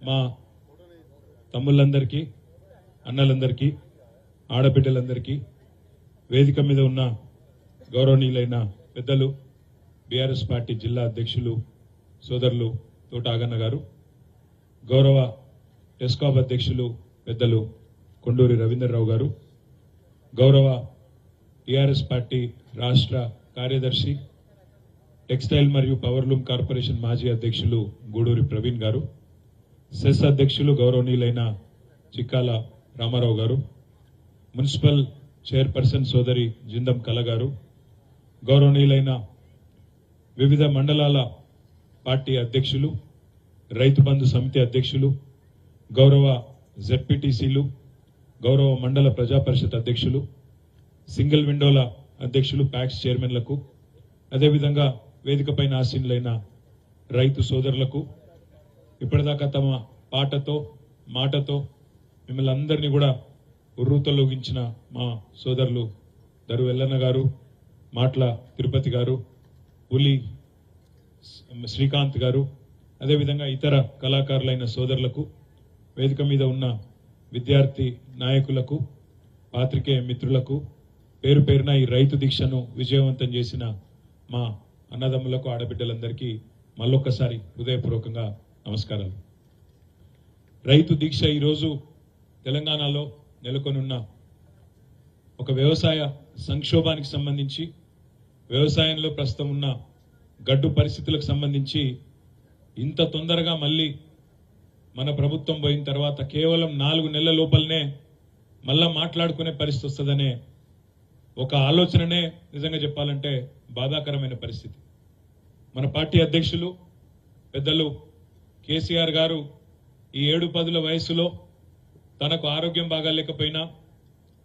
మా తమ్ముళ్ళందరికీ, అన్నలందరికీ, ఆడబిడ్డలందరికీ, వేదిక మీద ఉన్న గౌరవనీయులైన పెద్దలు, బీఆర్ఎస్ పార్టీ జిల్లా అధ్యక్షులు సోదరులు తోట ఆగన్న గారు, గౌరవ టెస్కాబ్ అధ్యక్షులు పెద్దలు కొండూరి రవీంద్రరావు గారు, గౌరవ టీఆర్ఎస్ పార్టీ రాష్ట్ర కార్యదర్శి, టెక్స్టైల్ మరియు పవర్లూమ్ కార్పొరేషన్ మాజీ అధ్యక్షులు గూడూరి ప్రవీణ్ గారు, సెస్ అధ్యక్షులు గౌరవనీయులైన చిక్కాల రామారావు గారు, మున్సిపల్ చైర్పర్సన్ సోదరి జిందం కళ గారు, గౌరవనీయులైన వివిధ మండలాల పార్టీ అధ్యక్షులు, రైతు బంధు సమితి అధ్యక్షులు, గౌరవ జెడ్పీటీసీలు, గౌరవ మండల ప్రజా పరిషత్ అధ్యక్షులు, సింగిల్ విండోల అధ్యక్షులు, ప్యాక్స్ చైర్మన్లకు, అదేవిధంగా వేదికపైన ఆసీనులైన రైతు సోదరులకు, ఇప్పటిదాకా తమ పాటతో మాటతో మిమ్మల్ని అందరినీ కూడా ఉర్రూతలోగించిన మా సోదరులు దరు ఎల్లన్న గారు, మాట్ల తిరుపతి గారు, పులి శ్రీకాంత్ గారు, అదేవిధంగా ఇతర కళాకారులైన సోదరులకు, వేదిక మీద ఉన్న విద్యార్థి నాయకులకు, పాత్రికేయ మిత్రులకు, పేరు పేరున ఈ రైతు దీక్షను విజయవంతం చేసిన మా అన్నదమ్ములకు, ఆడబిడ్డలందరికీ మళ్ళొక్కసారి హృదయపూర్వకంగా నమస్కారాలు. రైతు దీక్ష ఈరోజు తెలంగాణలో నెలకొనున్న ఒక వ్యవసాయ సంక్షోభానికి సంబంధించి, వ్యవసాయంలో ప్రస్తుతం ఉన్న గడ్డు పరిస్థితులకు సంబంధించి ఇంత తొందరగా మళ్ళీ మన ప్రభుత్వం పోయిన తర్వాత కేవలం 4 నెలల లోపలనే మళ్ళా మాట్లాడుకునే పరిస్థితి వస్తుందనే ఒక ఆలోచననే నిజంగా చెప్పాలంటే బాధాకరమైన పరిస్థితి. మన పార్టీ అధ్యక్షులు పెద్దలు కేసీఆర్ గారు ఈ 7-10 వయసులో తనకు ఆరోగ్యం బాగాలేకపోయినా,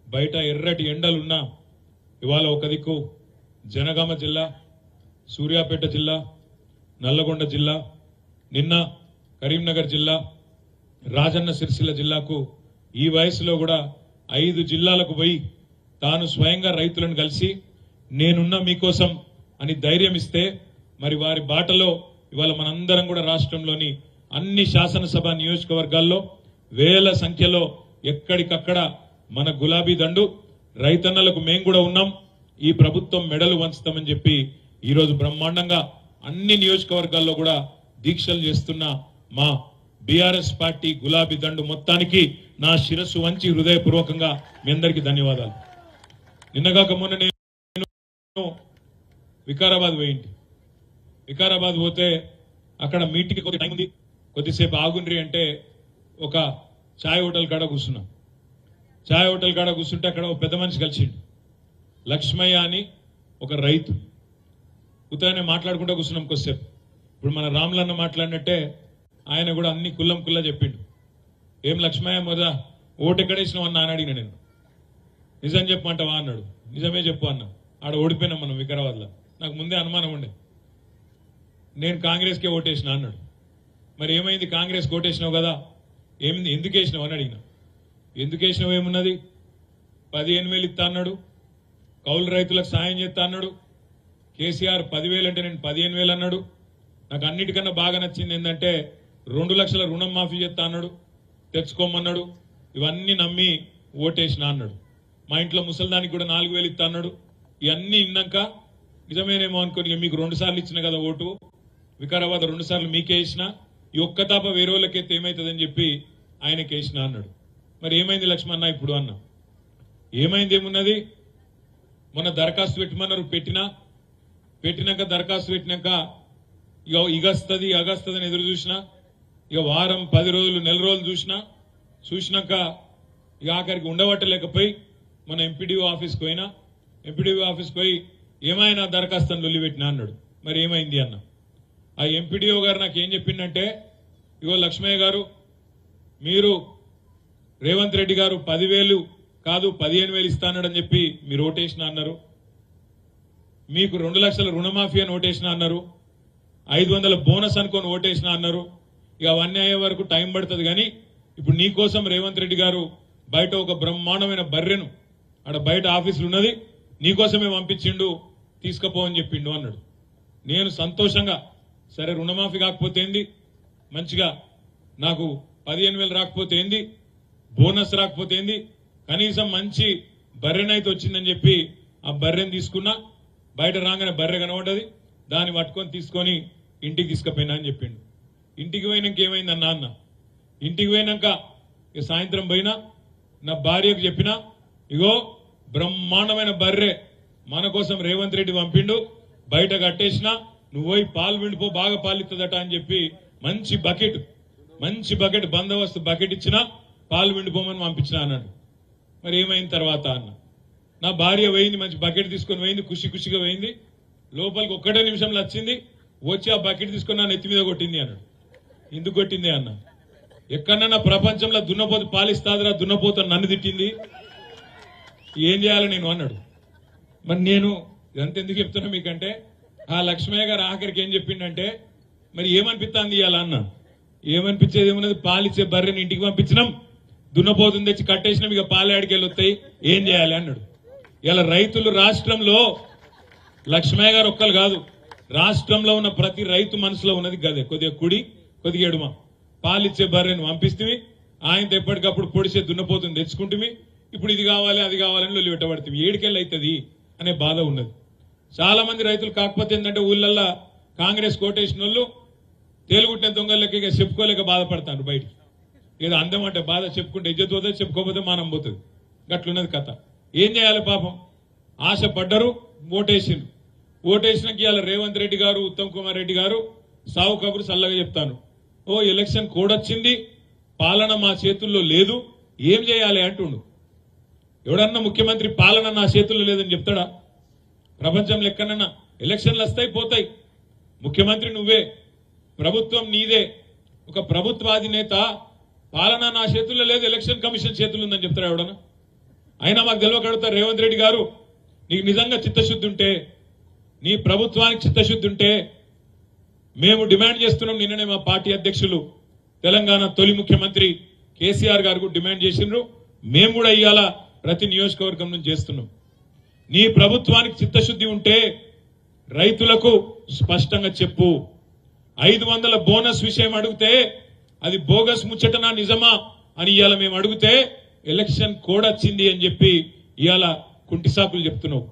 బయట ఎర్రటి ఎండలున్నా, ఇవాళ ఒక దిక్కు జనగామ జిల్లా, సూర్యాపేట జిల్లా, నల్లగొండ జిల్లా, నిన్న కరీంనగర్ జిల్లా, రాజన్న సిరిసిల్ల జిల్లాకు ఈ వయసులో కూడా 5 జిల్లాలకు పోయి తాను స్వయంగా రైతులను కలిసి నేనున్నా మీకోసం అని ధైర్యం ఇస్తే, మరి వారి బాటలో ఇవాళ మనందరం కూడా రాష్ట్రంలోని అన్ని శాసనసభ నియోజకవర్గాల్లో వేల సంఖ్యలో ఎక్కడికక్కడ మన గులాబీ దండు రైతన్నలకు మేం కూడా ఉన్నాం, ఈ ప్రభుత్వం మెడలు వంచుతామని చెప్పి ఈరోజు బ్రహ్మాండంగా అన్ని నియోజకవర్గాల్లో కూడా దీక్షలు చేస్తున్న మా బీఆర్ఎస్ పార్టీ గులాబీ దండు మొత్తానికి నా శిరస్సు వంచి హృదయపూర్వకంగా మీ అందరికీ ధన్యవాదాలు. నిన్నగాక మొన్న నేను వికారాబాద్ పోయింటి. వికారాబాద్ పోతే అక్కడ మీటింగ్కి కొద్ది టైం ఉంది, కొద్దిసేపు ఆగుండ్రి అంటే ఒక ఛాయ్ హోటల్ కాడ కూర్చున్నాం. ఛాయ్ హోటల్ కాడ కూర్చుంటే అక్కడ ఒక పెద్ద మనిషి కలిసిండు, లక్ష్మయ్య అని ఒక రైతు. ఉత్తగానే మాట్లాడుకుంటూ కూర్చున్నాం కొద్దిసేపు. ఇప్పుడు మన రాములన్న మాట్లాడినట్టే ఆయన కూడా అన్ని కుల్లం కుల్లా చెప్పిండు. ఏం లక్ష్మయ్య మొదట ఓటు ఎక్కడేసినావు అన్న అని అడిగిన నేను. నిజం చెప్పమంటావా అన్నాడు. నిజమే చెప్పు అన్న. ఆడ ఓడిపోయినాం మనం వికారాబాద్లో. నాకు ముందే అనుమానం ఉండే, నేను కాంగ్రెస్కే ఓటేసిన అన్నాడు. మరి ఏమైంది, కాంగ్రెస్ ఓటేసినావు కదా, ఏమైంది, ఎందుకు వేసినావు అని అడిగిన. ఎందుకు వేసినావు ఏమున్నది, 15,000 ఇస్తా అన్నాడు, కౌలు రైతులకు సాయం చేస్తా అన్నాడు. కేసీఆర్ 10,000 అంటే నేను 15,000 అన్నాడు. నాకు అన్నిటికన్నా బాగా నచ్చింది ఏంటంటే 2 లక్షల రుణం మాఫీ చేస్తా అన్నాడు, తెచ్చుకోమన్నాడు. ఇవన్నీ నమ్మి ఓటేసిన అన్నాడు. మా ఇంట్లో ముసలిదానికి కూడా 4,000 ఇస్తా అన్నాడు. ఇవన్నీ ఇన్నాక నిజమేనేమో అనుకుని మీకు 2 సార్లు ఇచ్చిన కదా ఓటు, వికారాబాద్ 2 సార్లు మీకే వేసిన, ఈ ఒక్క తాప వేరే వాళ్ళకైతే ఏమవుతుందని చెప్పి ఆయనకి వేసిన అన్నాడు. మరి ఏమైంది లక్ష్మణ ఇప్పుడు అన్న. ఏమైంది ఏమున్నది, మొన్న దరఖాస్తు పెట్టమన్నారు, పెట్టినాక దరఖాస్తు పెట్టినాక ఇక ఇగస్తుంది అని ఎదురు చూసినా, ఇక వారం 10 రోజులు నెల రోజులు చూసినాక ఇక ఆఖరికి ఉండబట్టలేకపోయి మన ఎంపీడీఓ ఆఫీస్కి పోయినా. ఎంపీడీఓ ఆఫీస్కి పోయి ఏమైనా దరఖాస్తు అని లొల్లి పెట్టినా అన్నాడు. మరి ఏమైంది అన్న. ఆ ఎంపీడీఓ గారు నాకు ఏం చెప్పిందంటే, ఇగో లక్ష్మయ్య గారు, మీరు రేవంత్ రెడ్డి గారు 10,000 కాదు 15,000 ఇస్తానని చెప్పి మీరు ఓటేసిన అన్నారు, మీకు 2 లక్షల రుణమాఫీ అని ఓటేసిన అన్నారు, 500 బోనస్ అనుకొని ఓటేసిన అన్నారు. ఇక అవన్నీ అయ్యే వరకు టైం పడుతుంది, కానీ ఇప్పుడు నీకోసం రేవంత్ రెడ్డి గారు బయట ఒక బ్రహ్మాండమైన బర్రెను ఆడ బయట ఆఫీసులు ఉన్నది నీకోసమే పంపించిండు, తీసుకుపో అని చెప్పిండు అన్నాడు. నేను సంతోషంగా సరే రుణమాఫీ కాకపోతే ఏంది, మంచిగా నాకు 15,000 రాకపోతే ఏంది, బోనస్ రాకపోతే ఏంది, కనీసం మంచి బర్రెనైతే వచ్చిందని చెప్పి ఆ బర్రెని తీసుకున్నా. బయట రాగానే బర్రె కనబడ్డది, దాన్ని పట్టుకొని తీసుకొని ఇంటికి తీసుకుపోయినా అని చెప్పిండు. ఇంటికి పోయినాక ఏమైంది అన్న, ఇంటికి పోయినాక సాయంత్రం పోయినా నా భార్యకు చెప్పినా, ఇగో బ్రహ్మాండమైన బర్రె మన కోసం రేవంత్ రెడ్డి పంపిండు, బయట కట్టేసినా, నువ్వు పోయి పాలు విండిపో, బాగా పాలిస్తుందట అని చెప్పి మంచి బకెట్ బందోబస్తు బకెట్ ఇచ్చినా, పాలు విండిపోమని పంపించిన అన్నాడు. మరి ఏమైన తర్వాత అన్న, నా భార్య పోయింది, మంచి బకెట్ తీసుకొని పోయింది, ఖుషిగా పోయింది, లోపలికి ఒక్కటే నిమిషంలో వచ్చింది, వచ్చి ఆ బకెట్ తీసుకొని నా నెత్తి మీద కొట్టింది అన్నాడు. ఎందుకు కొట్టింది అన్న, ఎక్కడన్నా ప్రపంచంలో దున్నపోతు పాలిస్తాదిరా, దున్నపోతు నన్ను తిట్టింది, ఏం చేయాలి నేను అన్నాడు. మరి నేను ఇదంతా ఎందుకు చెప్తున్నా మీకంటే, ఆ లక్ష్మయ్య గారు ఆఖరికి ఏం చెప్పిండంటే, మరి ఏమనిపిస్తుంది ఇవాళ అన్న, ఏమనిపించేది ఏమన్నది, పాలిచ్చే బర్రెని ఇంటికి పంపించినాం, దున్నపోతుంది తెచ్చి కట్టేసినాం, ఇక పాలు ఆడికెళ్ళి వస్తాయి, ఏం చేయాలి అన్నాడు. ఇలా రైతులు రాష్ట్రంలో లక్ష్మయ్య గారు ఒక్కరు కాదు, రాష్ట్రంలో ఉన్న ప్రతి రైతు మనసులో ఉన్నది గదే, కొద్దిగా కుడి కొద్దిగా ఎడుమ. పాలిచ్చే బర్రెని పంపిస్తే ఆయనతో ఎప్పటికప్పుడు పొడిచే దున్నపోతుంది తెచ్చుకుంటుంది, ఇప్పుడు ఇది కావాలి అది కావాలని లొల్లి పెట్టబడుతుంది, ఏడికెళ్ళి అవుతుంది అనే బాధ ఉన్నది చాలా మంది రైతులు. కాకపోతే ఏంటంటే ఊళ్ళల్లో కాంగ్రెస్ కోటేసిన వాళ్ళు తేలుగుట్టిన దొంగలకి చెప్పుకోలేక బాధపడతారు. బయట ఏదో అందం అంటే బాధ, చెప్పుకుంటే ఇజ్జత్ పోతుంది, చెప్పుకోకపోతే మానం పోతుంది, గట్లున్నది కథ. ఏం చేయాలి పాపం, ఆశ పడ్డరు, ఓటేసినాక ఇవాళ రేవంత్ రెడ్డి గారు, ఉత్తమ్ కుమార్ రెడ్డి గారు సావు కబురు చల్లగా చెప్తాను, ఓ ఎలక్షన్ కోడ్ వచ్చింది, పాలన మా చేతుల్లో లేదు, ఏం చేయాలి అంటుండు. ఎవడన్నా ముఖ్యమంత్రి పాలన నా చేతుల్లో లేదని చెప్తాడా? ప్రపంచంలో ఎక్కడన్నా ఎలక్షన్లు వస్తాయి పోతాయి, ముఖ్యమంత్రి నువ్వే, ప్రభుత్వం నీదే. ఒక ప్రభుత్వాధినేత పాలన నా చేతుల్లో లేదు, ఎలక్షన్ కమిషన్ చేతుల్లో ఉందని చెప్తాడా ఎవడన్నా? అయినా మాకు తెలియకడుగుతారు, రేవంత్ రెడ్డి గారు నీకు నిజంగా చిత్తశుద్ధి ఉంటే, నీ ప్రభుత్వానికి చిత్తశుద్ధి ఉంటే, మేము డిమాండ్ చేస్తున్నాం. నిన్ననే మా పార్టీ అధ్యక్షులు తెలంగాణ తొలి ముఖ్యమంత్రి కేసీఆర్ గారు డిమాండ్ చేసిండ్రు, మేము కూడా ఇవాళ ప్రతి నియోజకవర్గం నుంచి చేస్తున్నాం. నీ ప్రభుత్వానికి చిత్తశుద్ధి ఉంటే రైతులకు స్పష్టంగా చెప్పు. 500 బోనస్ విషయం అడిగితే అది బోగస్ ముచ్చటనా నిజమా అని ఇవాళ మేము అడిగితే, ఎలక్షన్ కోడ్ వచ్చింది అని చెప్పి ఇవాళ కుంటిసాకులు చెప్తున్నావు.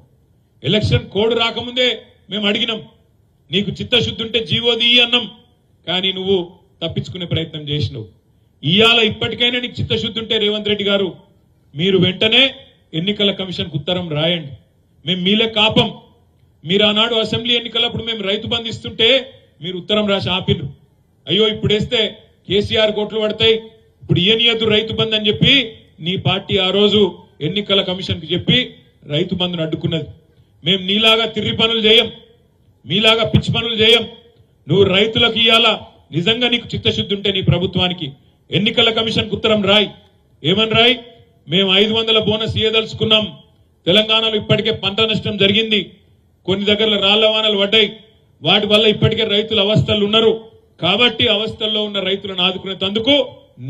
ఎలక్షన్ కోడ్ రాకముందే మేము అడిగినాం, నీకు చిత్తశుద్ధి ఉంటే జీవోది అన్నాం, కానీ నువ్వు తప్పించుకునే ప్రయత్నం చేసినావు. ఇవాళ ఇప్పటికైనా నీకు చిత్తశుద్ధి ఉంటే రేవంత్ రెడ్డి గారు, మీరు వెంటనే ఎన్నికల కమిషన్ కు ఉత్తరం రాయండి. మేము మీలే కాపం. మీరు ఆనాడు అసెంబ్లీ ఎన్నికలప్పుడు మేము రైతు బంధు ఇస్తుంటే మీరు ఉత్తరం రాసి ఆపిన్రు, అయ్యో ఇప్పుడు వేస్తే కేసీఆర్ కోట్లు పడతాయి, ఇప్పుడు ఇయనియద్దు రైతు బంధు అని చెప్పి నీ పార్టీ ఆ రోజు ఎన్నికల కమిషన్ కు చెప్పి రైతు బంధును అడ్డుకున్నది. మేము నీలాగా తిర్రి పనులు చేయం, మీలాగా పిచ్చి పనులు చేయం. నువ్వు రైతులకు ఇయ్యాలా, నిజంగా నీకు చిత్తశుద్ధి ఉంటే నీ ప్రభుత్వానికి ఎన్నికల కమిషన్ కు ఉత్తరం రాయి. ఏమని రాయి, మేము 500 బోనస్ ఇయ్యదలుచుకున్నాం, తెలంగాణలో ఇప్పటికే పంట నష్టం జరిగింది, కొన్ని దగ్గర రాళ్ల వానలు పడ్డాయి, వాటి వల్ల ఇప్పటికే రైతులు అవస్థలు ఉన్నారు, కాబట్టి అవస్థల్లో ఉన్న రైతులను ఆదుకునేందుకు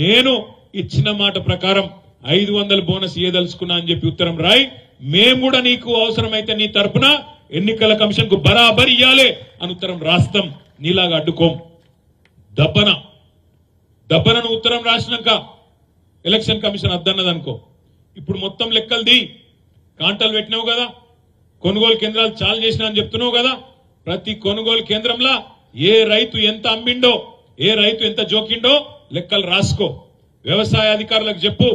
నేను ఇచ్చిన మాట ప్రకారం 500 బోనస్ ఇయ్యదలుచుకున్నా అని చెప్పి ఉత్తరం రాయి. మేము కూడా నీకు అవసరమైతే నీ తరపున ఎన్నికల కమిషన్ కు బరాబర్ ఇయ్యాలి అని ఉత్తరం రాస్తాం, నీలాగా అడ్డుకోం. దబ్బనను ఉత్తరం రాసినాక ఎలక్షన్ కమిషన్ అద్దన్నదనుకో, ఇప్పుడు మొత్తం లెక్కలది కాంటాలు పెట్టినావు కదా, కొనుగోలు కేంద్రాలు చాలు చేసినా అని చెప్తున్నావు కదా, ప్రతి కొనుగోలు కేంద్రంలో ఏ రైతు ఎంత అమ్మిండో, ఏ రైతు ఎంత జోకిండో లెక్కలు రాసుకో, వ్యవసాయ అధికారులకు చెప్పు,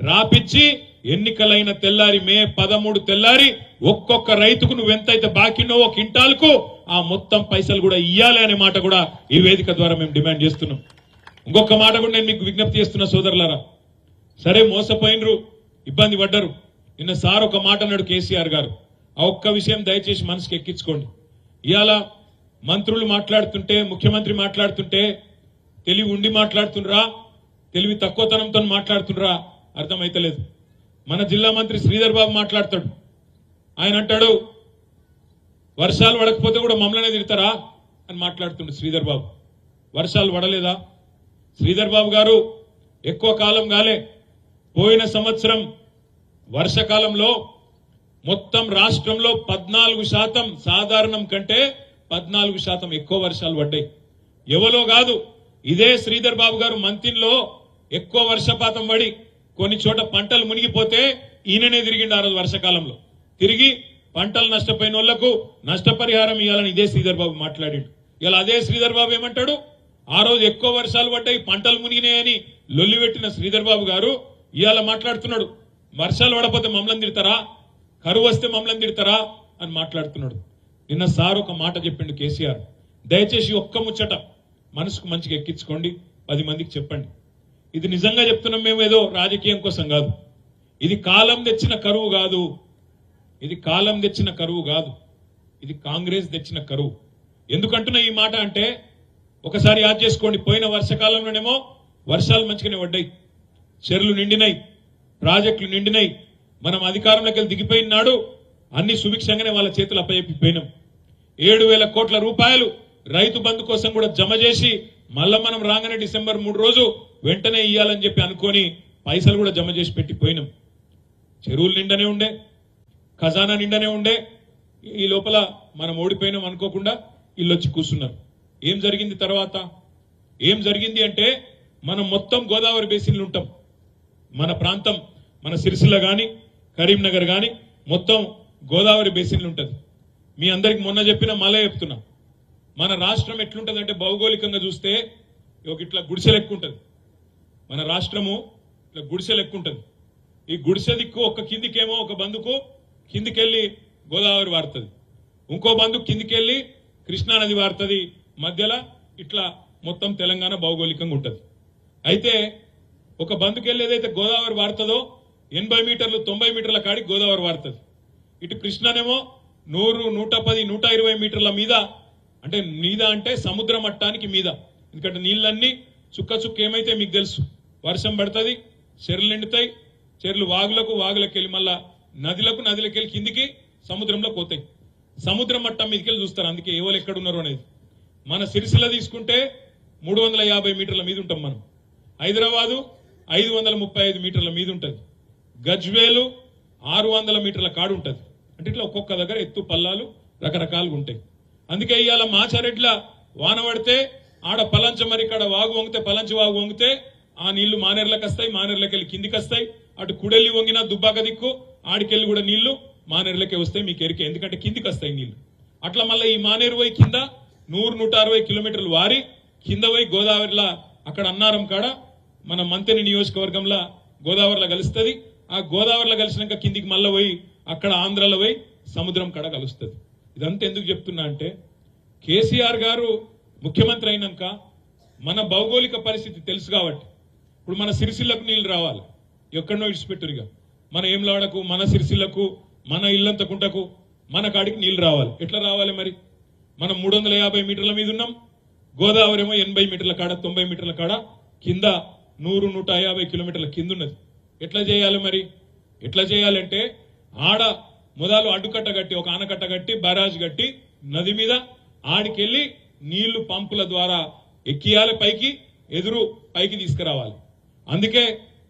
రాపిచ్చి ఎన్నికలైన తెల్లారి మే 13 తెల్లారి ఒక్కొక్క రైతుకు నువ్వెంతైతే బాకిండో ఒక క్వింటాల్కు ఆ మొత్తం పైసలు కూడా ఇయ్యాలి అనే మాట కూడా ఈ వేదిక ద్వారా మేము డిమాండ్ చేస్తున్నాం. ఇంకొక మాట కూడా నేను మీకు విజ్ఞప్తి చేస్తున్నా సోదరులారా, సరే మోసపోయినరు, ఇబ్బంది పడ్డరు, నిన్న సార్ ఒక మాట అన్నాడు కేసీఆర్ గారు, ఆ ఒక్క విషయం దయచేసి మనసుకి ఎక్కించుకోండి. ఇవాళ మంత్రులు మాట్లాడుతుంటే, ముఖ్యమంత్రి మాట్లాడుతుంటే తెలివి ఉండి మాట్లాడుతుండ్రా, తెలివి తక్కువతనంతో మాట్లాడుతుండ్రా అర్థమైతలేదు. మన జిల్లా మంత్రి శ్రీధర్ బాబు మాట్లాడతాడు, ఆయన అంటాడు వర్షాలు పడకపోతే కూడా మమ్మల్నే తిడతారా అని మాట్లాడుతుండు శ్రీధర్ బాబు. వర్షాలు పడలేదా శ్రీధర్ బాబు గారు? ఎక్కువ కాలం కాలే, పోయిన సంవత్సరం వర్షకాలంలో మొత్తం రాష్ట్రంలో 14% సాధారణం కంటే 14% ఎక్కువ వర్షాలు పడ్డాయి. ఎవరో కాదు, ఇదే శ్రీధర్ బాబు గారు మంతిన్లో ఎక్కువ వర్షపాతం పడి కొన్ని చోట పంటలు మునిగిపోతే ఈయననే తిరిగిండు ఆ రోజు వర్షకాలంలో. తిరిగి పంటలు నష్టపోయిన వాళ్లకు నష్టపరిహారం ఇవ్వాలని ఇదే శ్రీధర్ బాబు మాట్లాడిండు. ఇలా అదే శ్రీధర్ బాబు ఏమంటాడు, ఆ రోజు ఎక్కువ వర్షాలు పడ్డాయి పంటలు మునిగినాయని లొల్లిపెట్టిన శ్రీధర్ బాబు గారు ఇవాళ మాట్లాడుతున్నాడు, వర్షాలు పడపోతే మమ్మల్ని తిడతారా, కరువు వస్తే మమ్మల్ని తిడతారా అని మాట్లాడుతున్నాడు. నిన్న సార్ ఒక మాట చెప్పిండు కేసీఆర్, దయచేసి ఒక్క ముచ్చట మనసుకు మంచిగా ఎక్కించుకోండి, 10 మందికి చెప్పండి. ఇది నిజంగా చెప్తున్నాం, మేము ఏదో రాజకీయం కోసం కాదు. ఇది కాలం తెచ్చిన కరువు కాదు, ఇది కాలం తెచ్చిన కరువు కాదు, ఇది కాంగ్రెస్ తెచ్చిన కరువు. ఎందుకంటున్నా ఈ మాట అంటే ఒకసారి యాద్ చేసుకోండి, పోయిన వర్షకాలంలోనేమో వర్షాలు మంచిగానే పడ్డాయి, చెరువులు నిండినాయి, ప్రాజెక్టులు నిండినాయి. మనం అధికారంలోకి వెళ్ళి దిగిపోయిన నాడు అన్ని సుభిక్షంగానే వాళ్ళ చేతులు అప్పచెప్పిపోయినాం. 7,000 కోట్ల రూపాయలు రైతు బంధు కోసం కూడా జమ చేసి మళ్ళా మనం రాగానే డిసెంబర్ 3 రోజు వెంటనే ఇయ్యాలని చెప్పి అనుకొని పైసలు కూడా జమ చేసి పెట్టిపోయినాం. చెరువులు నిండనే ఉండే, ఖజానా నిండనే ఉండే. ఈ లోపల మనం ఓడిపోయినాం అనుకోకుండా వీళ్ళు వచ్చి కూర్చున్నారు. ఏం జరిగింది తర్వాత? ఏం జరిగింది అంటే మనం మొత్తం గోదావరి బేసిన్లు ఉంటాం. మన ప్రాంతం, మన సిరిసిల్ల గాని కరీంనగర్ గాని మొత్తం గోదావరి బేసిన్లు ఉంటుంది. మీ అందరికి మొన్న చెప్పిన మళ్ళీ చెప్తున్నా, మన రాష్ట్రం ఎట్లుంటదంటే భౌగోళికంగా చూస్తే ఇట్లా గుడిసె లెక్క ఉంటుంది. మన రాష్ట్రము ఇట్లా గుడిసె లెక్క ఉంటుంది. ఈ గుడిసె దిక్కు ఒక కిందికేమో ఒక బందుకు కిందికెళ్లి గోదావరి వారుతుంది, ఇంకో బందుకు కిందికెళ్లి కృష్ణానది వారుతుంది, మధ్యలో ఇట్లా మొత్తం తెలంగాణ భౌగోళికంగా ఉంటుంది. అయితే ఒక బందుకెళ్ళి ఏదైతే గోదావరి వారుతుందో 80 మీటర్లు 90 మీటర్ల కాడికి గోదావరి వారుతుంది. ఇటు కృష్ణనేమో 100, 110, 120 మీటర్ల మీద, అంటే మీద అంటే సముద్ర మట్టానికి మీద. ఎందుకంటే నీళ్ళన్నీ చుక్క చుక్క ఏమైతే మీకు తెలుసు, వర్షం పడుతుంది, చెరువులు నిండుతాయి, చెరువులు వాగులకు వెళ్ళి మళ్ళా నదులకు వెళ్ళి కిందికి సముద్రంలో పోతాయి. సముద్ర మట్టం మీదకెళ్ళి చూస్తారు, అందుకే ఎవరు ఎక్కడున్నారు అనేది. మన సిరిసిల్ల తీసుకుంటే 350 మీటర్ల మీద ఉంటాం మనం. హైదరాబాదు 535 మీటర్ల మీద ఉంటుంది. గజ్వేలు 600 మీటర్ల కాడు ఉంటుంది. అంటే ఇట్లా ఒక్కొక్క దగ్గర ఎత్తు పల్లాలు రకరకాలుగా ఉంటాయి. అందుకే ఇవాళ మాచారెడ్ల వాన పడితే ఆడ పలంచ మరి ఇక్కడ వాగు వంగితే పలంచ వాగు వంగితే ఆ నీళ్లు మానేర్లకు వస్తాయి, మానేర్లకి వెళ్ళి కిందికి వస్తాయి. అటు కుడెల్లి వంగినా దుబ్బాక దిక్కు ఆడికెళ్ళి కూడా నీళ్లు మానేర్లకే వస్తాయి, మీకు ఎరికే, ఎందుకంటే కిందికి వస్తాయి నీళ్లు. అట్లా మళ్ళీ ఈ మానేరు పోయి కింద 100-160 కిలోమీటర్లు వారి కింద పోయి గోదావరిలో అక్కడ అన్నారం కాడ మన మంతెని నియోజకవర్గంలో గోదావరిలో కలుస్తుంది. ఆ గోదావరిలో కలిసినాక కిందికి మళ్ళీ పోయి అక్కడ ఆంధ్రలో పోయి సముద్రం కాడ కలుస్తుంది. ఇదంతా ఎందుకు చెప్తున్నా అంటే కేసీఆర్ గారు ముఖ్యమంత్రి అయినాక మన భౌగోళిక పరిస్థితి తెలుసు కాబట్టి ఇప్పుడు మన సిరిసిల్లకు నీళ్లు రావాలి, ఎక్కడనో ఇడిచిపెట్టురుగా మన ఏంలాడకు, మన సిరిసిల్లకు, మన ఇల్లంతకుంటకు, మన కాడికి నీళ్లు రావాలి. ఎట్లా రావాలి మరి? మనం 350 మీటర్ల మీద ఉన్నాం, గోదావరి ఏమో 80 మీటర్ల కాడ 90 మీటర్ల కాడ కింద 100-150 కిలోమీటర్ల కింద ఉన్నది. ఎట్లా చేయాలి మరి? ఎట్లా చేయాలంటే ఆడ మొదలు అడ్డుకట్ట కట్టి ఒక ఆనకట్ట కట్టి బరాజ్ కట్టి నది మీద ఆడికెళ్లి నీళ్లు పంపుల ద్వారా ఎక్కియాలి, పైకి తీసుకురావాలి. అందుకే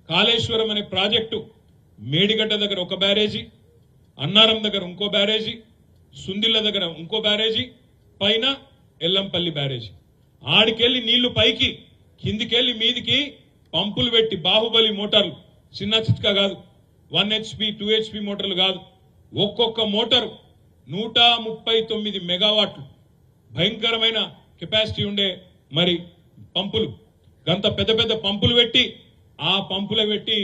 కాళేశ్వరం అనే ప్రాజెక్టు మేడిగడ్డ దగ్గర ఒక బ్యారేజీ, అన్నారం దగ్గర ఇంకో బ్యారేజీ, సుందిళ్ల దగ్గర ఇంకో బ్యారేజీ, పైన ఎల్లంపల్లి బ్యారేజీ. ఆడికెళ్లి నీళ్లు పైకి కిందికెళ్లి మీదికి పంపులు పెట్టి బాహుబలి మోటార్లు, చిన్న చిట్కా కాదు, 1 HP 2 HP మోటార్లు కాదు, ఒక్కొక్క మోటారు 139 మెగావాట్లు భయంకరమైన కెపాసిటీ ఉండే మరి పంపులు, గంత పెద్ద పెద్ద పంపులు పెట్టి ఆ పంపులు పెట్టి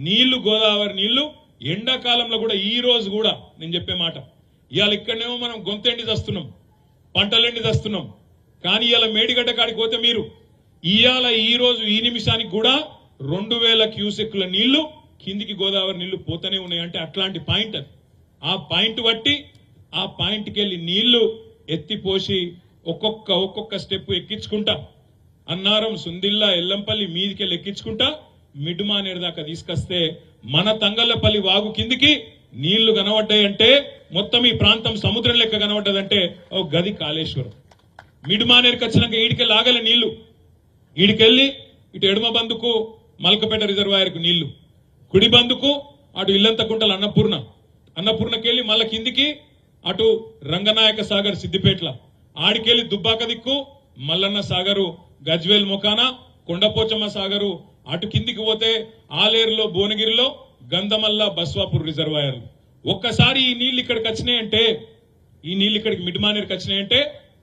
నీళ్లు, గోదావరి నీళ్లు ఎండాకాలంలో కూడా ఈ రోజు కూడా నేను చెప్పే మాట, ఇవాళ ఇక్కడనేమో మనం గొంతెండి తెస్తున్నాం, పంటలెండి తెస్తున్నాం, కానీ ఇవాళ మేడిగడ్డ కాడికి పోతే మీరు ఇవాళ ఈ రోజు ఈ నిమిషానికి కూడా 2000 క్యూసెక్ల నీళ్లు కిందికి గోదావరి నీళ్లు పోతూనే ఉన్నాయి. అంటే అట్లాంటి పాయింట్ అది. ఆ పాయింట్ బట్టి ఆ పాయింట్కి వెళ్ళి నీళ్లు ఎత్తిపోసి ఒక్కొక్క స్టెప్ ఎక్కించుకుంటా అన్నారం, సుందిల్ల, ఎల్లంపల్లి మీదికెళ్ళి ఎక్కించుకుంటా మిడ్మానేరు దాకా తీసుకొస్తే మన తంగళ్లపల్లి వాగు కిందికి నీళ్లు కనబడ్డాయంటే మొత్తం ఈ ప్రాంతం సముద్రం లెక్క కనబడ్డదంటే ఓ గది కాళేశ్వరం. మిడ్మానేరుకి వచ్చినాక ఈడికెళ్ళి ఆగలే నీళ్లు, ఈడికెళ్ళి ఇటు ఎడమ బందుకు మల్కపేట రిజర్వాయర్కు నీళ్లు, కుడి బందుకు అటు ఇల్లంతకుంటల అన్నపూర్ణకెళ్ళి మళ్ళా కిందికి అటు రంగనాయక సాగర్ సిద్దిపేట్ల, ఆడికెళ్ళి దుబ్బాక దిక్కు మల్లన్న సాగరు గజ్వేల్ మొకాన కొండపోచమ్మ సాగరు, అటు కిందికి పోతే ఆలేరులో భువనగిరిలో గంధమల్ల బస్వాపూర్ రిజర్వాయర్. ఒక్కసారి ఈ నీళ్లు ఇక్కడికి వచ్చినాయంటే, ఈ నీళ్లు ఇక్కడికి మిడ్మానేరుకి వచ్చినాయంటే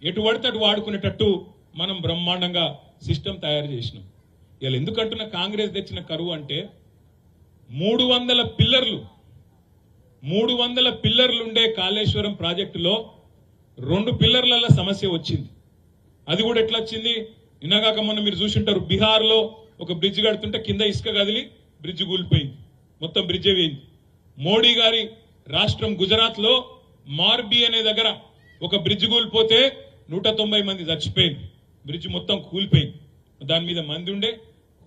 ఎటు పడితే అటు వాడుకునేటట్టు మనం బ్రహ్మాండంగా సిస్టమ్ తయారు చేసినాం. ఇలా ఎందుకంటున్న కాంగ్రెస్ తెచ్చిన కరువు అంటే 300 పిల్లర్లు ఉండే కాళేశ్వరం ప్రాజెక్టులో 2 పిల్లర్ల సమస్య వచ్చింది. అది కూడా ఎట్లా వచ్చింది? నిన్నగాక మొన్న మీరు చూసింటారు, బీహార్ లో ఒక బ్రిడ్జ్ కడుతుంటే కింద ఇసుక కదిలి బ్రిడ్జ్ కూలిపోయింది, మొత్తం బ్రిడ్జ్ వేయింది. మోడీ గారి రాష్ట్రం గుజరాత్ లో మార్బీ అనే దగ్గర ఒక బ్రిడ్జ్ కూలిపోతే 190 మంది చచ్చిపోయింది. బ్రిడ్జ్ మొత్తం కూలిపోయింది, దాని మీద మంది ఉండే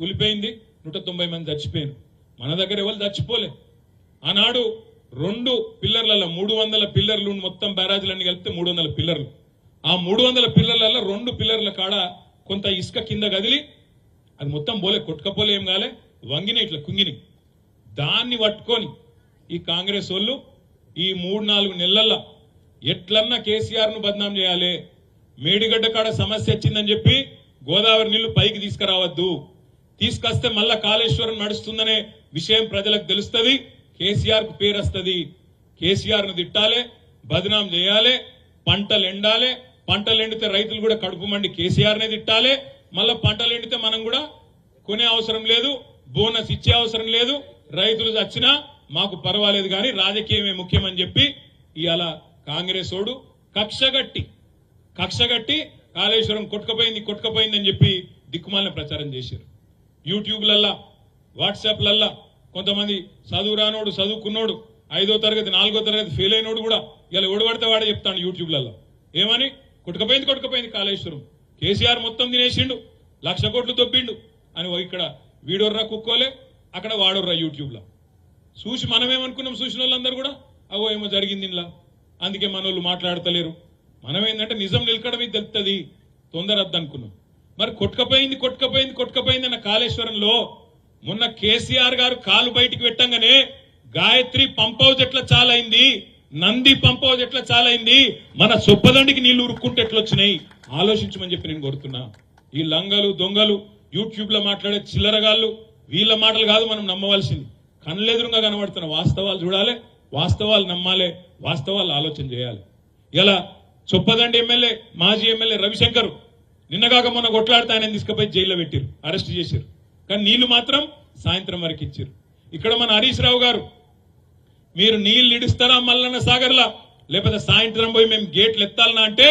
కూలిపోయింది, 190 మంది చచ్చిపోయింది. మన దగ్గర ఎవరు చచ్చిపోలే. ఆనాడు 2 పిల్లర్లలో 300 పిల్లర్లు, మొత్తం బ్యారాజీలన్నీ కలిపితే 300 పిల్లర్లు. ఆ 300 పిల్లర్లలో 2 పిల్లర్ల కాడ కొంత ఇసుక కింద కదిలి అది మొత్తం పోలే, కొట్టుకపోలే, ఏం కాలే, వంగిన ఇట్లా కుంగిని. దాన్ని పట్టుకొని ఈ కాంగ్రెస్ వాళ్ళు ఈ 3-4 నెలల్లో ఎట్లన్నా కేసీఆర్ ను బదనాం చేయాలి, మేడిగడ్డ కాడ సమస్య వచ్చిందని చెప్పి గోదావరి నీళ్లు పైకి తీసుకురావద్దు, తీసుకొస్తే మళ్ళా కాళేశ్వరం నడుస్తుందనే విషయం ప్రజలకు తెలుస్తుంది, కేసీఆర్ కు పేరు వస్తుంది, కేసీఆర్ ను తిట్టాలి, బదనాం చేయాలి, పంటలు ఎండాలి, పంటలు ఎండితే రైతులు కూడా కడుపు మండి కేసీఆర్ నే తిట్టాలి, మళ్ళా పంటలు ఎండితే మనం కూడా కొనే అవసరం లేదు, బోనస్ ఇచ్చే అవసరం లేదు, రైతులు చచ్చినా మాకు పర్వాలేదు కానీ రాజకీయమే ముఖ్యమని చెప్పి ఇవాళ కాంగ్రెస్ ఓడు కక్షగట్టి కాళేశ్వరం కొట్టుకపోయింది అని చెప్పి దిక్కుమాలిన ప్రచారం చేశారు. యూట్యూబ్లల్లా, వాట్సాప్లల్లా కొంతమంది చదువు రానోడు, చదువుకున్నోడు, 5వ తరగతి 4వ తరగతి ఫెయిల్ అయినోడు కూడా ఇలా ఓడబడితే వాడే చెప్తాను యూట్యూబ్లలో. ఏమని? కొట్టుకపోయింది కాళేశ్వరం, కేసీఆర్ మొత్తం తినేసిండు, 1,00,000 కోట్లు దొబ్బిండు అని. ఇక్కడ వీడోర్రా కుక్కోలే, అక్కడ వాడోర్రా యూట్యూబ్లో చూసి మనమేమనుకున్నాం, చూసిన వాళ్ళందరూ కూడా అవో ఏమో జరిగింది ఇలా, అందుకే మన వాళ్ళు మాట్లాడతలేరు. మనం ఏంటంటే నిజం నిలకడమే తెలుస్తుంది, తొందరద్దు అనుకున్నాం. మరి కొట్టుకపోయింది అన్న కాళేశ్వరంలో మొన్న కేసీఆర్ గారు కాలు బయటికి పెట్టంగానే గాయత్రి పంప్ హౌస్ ఎట్లా చాలైంది, నంది పంప్ హౌస్ ఎట్లా చాలైంది, మన సొప్పదండికి నీళ్లు ఉరుక్కుంటే ఎట్లొచ్చినాయి ఆలోచించమని చెప్పి నేను కోరుతున్నా. ఈ లంగలు దొంగలు యూట్యూబ్ లో మాట్లాడే చిల్లరగాళ్ళు వీళ్ళ మాటలు కాదు మనం నమ్మవలసింది, కళ్ళెదురుగా కనబడుతున్న వాస్తవాలు చూడాలి, వాస్తవాలు నమ్మాలి, వాస్తవాలు ఆలోచన చేయాలి. ఇలా చొప్పదండి ఎమ్మెల్యే, మాజీ ఎమ్మెల్యే రవిశంకర్ నిన్నగాక మొన్న కొట్లాడితే ఆయన తీసుకుపోయి జైల్లో పెట్టారు, అరెస్ట్ చేశారు. కానీ నీళ్లు మాత్రం సాయంత్రం వరకు ఇచ్చారు. ఇక్కడ మన హరీష్ రావు గారు, మీరు నీళ్లు ఇడుస్తారా మల్లన్న సాగర్లా, లేకపోతే సాయంత్రం పోయి మేము గేట్లు ఎత్తాలనా అంటే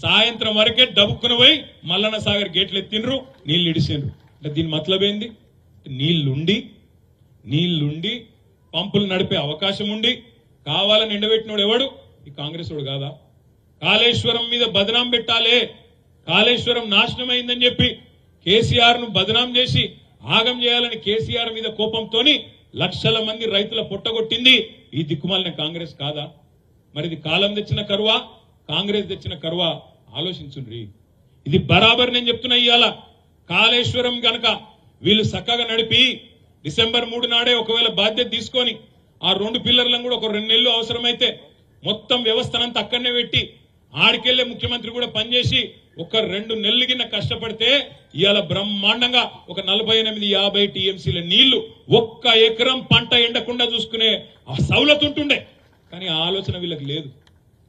సాయంత్రం వరకే డబ్బుకుని పోయి మల్లన్న సాగర్ గేట్లు ఎత్తిండ్రు, నీళ్లు ఇడిసిండ్రు. అంటే దీని మతలబ్ ఏంది? నీళ్లుండి పంపులు నడిపే అవకాశం ఉండి కావాలని ఎండబెట్టినోడు ఎవడు? ఈ కాంగ్రెస్ వాడు కాదా? కాళేశ్వరం మీద బదనాం పెట్టాలే, కాళేశ్వరం నాశనం అయిందని చెప్పి కేసీఆర్ ను బదనాం చేసి ఆగం చేయాలని కేసీఆర్ మీద కోపంతోని లక్షల మంది రైతుల పొట్టగొట్టింది ఈ దిక్కుమాలిన కాంగ్రెస్ కాదా? మరి ఇది కాలం తెచ్చిన కరువా, కాంగ్రెస్ తెచ్చిన కరువా? ఆలోచించుండ్రి. ఇది బరాబర్ నేను చెప్తున్నా. ఇవాళ కాళేశ్వరం గనక వీళ్ళు చక్కగా నడిపి డిసెంబర్ 3 నాడే ఒకవేళ బాధ్యత తీసుకొని ఆ 2 పిల్లర్లను కూడా ఒక 2 నెలలు అవసరమైతే మొత్తం వ్యవస్థనంతా అక్కడనే పెట్టి ఆడికెళ్లే ముఖ్యమంత్రి కూడా పనిచేసి ఒక 2 నెలలు కింద కష్టపడితే ఇవాళ బ్రహ్మాండంగా ఒక 48-50 టీఎంసీల నీళ్లు ఒక్క ఎకరం పంట ఎండకుండా చూసుకునే ఆ సౌలత్ ఉంటుండే. కానీ ఆ ఆలోచన వీళ్ళకి లేదు,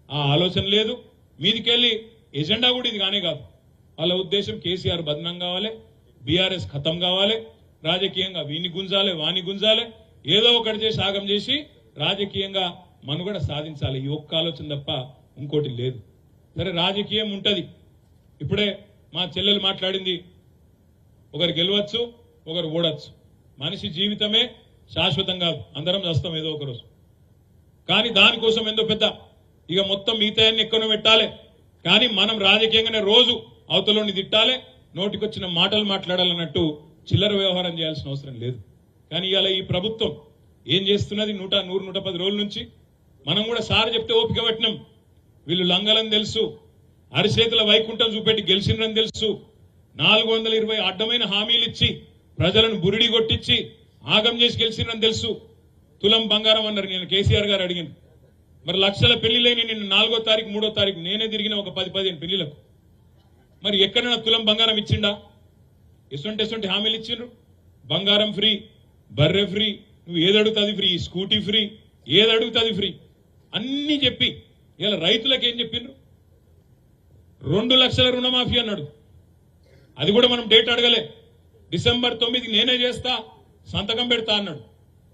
ఆ ఆలోచన లేదు. మీదికెళ్ళి ఎజెండా కూడా ఇది కానే కాదు. వాళ్ళ ఉద్దేశం కేసీఆర్ బదనం కావాలి, బీఆర్ఎస్ ఖతం కావాలి, రాజకీయంగా వీని గుంజాలి వాని గుంజాలి, ఏదో ఒకటి చేసి ఆగం చేసి రాజకీయంగా మనుగడ సాధించాలి. ఈ ఒక్క ఆలోచన తప్ప ఇంకోటి లేదు. సరే, రాజకీయం ఉంటది. ఇప్పుడే మా చెల్లెలు మాట్లాడింది, ఒకరు గెలవచ్చు ఒకరు ఓడచ్చు. మనిషి జీవితమే శాశ్వతం కాదు, అందరం చేస్తాం ఏదో ఒక రోజు. కానీ దానికోసం ఎంతో పెద్ద ఇక మొత్తం మిగతాన్ని ఎక్కువ పెట్టాలి. కానీ మనం రాజకీయంగానే రోజు అవతలోని తిట్టాలి, నోటికొచ్చిన మాటలు మాట్లాడాలన్నట్టు చిల్లర వ్యవహారం చేయాల్సిన అవసరం లేదు. కానీ ఇవాళ ఈ ప్రభుత్వం ఏం చేస్తున్నది? 100-110 రోజుల నుంచి మనం కూడా సార్ చెప్తే ఓపిక పట్టినాం. వీళ్ళు లంగలని తెలుసు, అరిచేతుల వైకుంఠం చూపెట్టి గెలిచిందని తెలుసు, 420 అడ్డమైన హామీలు ఇచ్చి ప్రజలను బురిడి కొట్టించి ఆగం చేసి గెలిచిందని తెలుసు. తులం బంగారం అన్నారు. నేను కేసీఆర్ గారు అడిగాను, మరి లక్షల పెళ్లిలేని నిన్ను 4వ తారీఖు 3వ తారీఖు నేనే తిరిగిన ఒక 10-15 పెళ్లిలకు. మరి ఎక్కడైనా తులం బంగారం ఇచ్చిండా? ఎసొంటి హామీలు ఇచ్చిండ్రు. బంగారం ఫ్రీ, బర్రె ఫ్రీ, నువ్వు ఏది అడుగుతుంది ఫ్రీ, స్కూటీ ఫ్రీ, ఏది అడుగుతుంది ఫ్రీ అన్ని చెప్పి ఇలా రైతులకు ఏం చెప్పిండ్రు? 2 లక్షల రుణమాఫీ అన్నాడు. అది కూడా మనం డేట్ అడగలే. డిసెంబర్ 9 నేనే చేస్తా, సంతకం పెడతా అన్నాడు.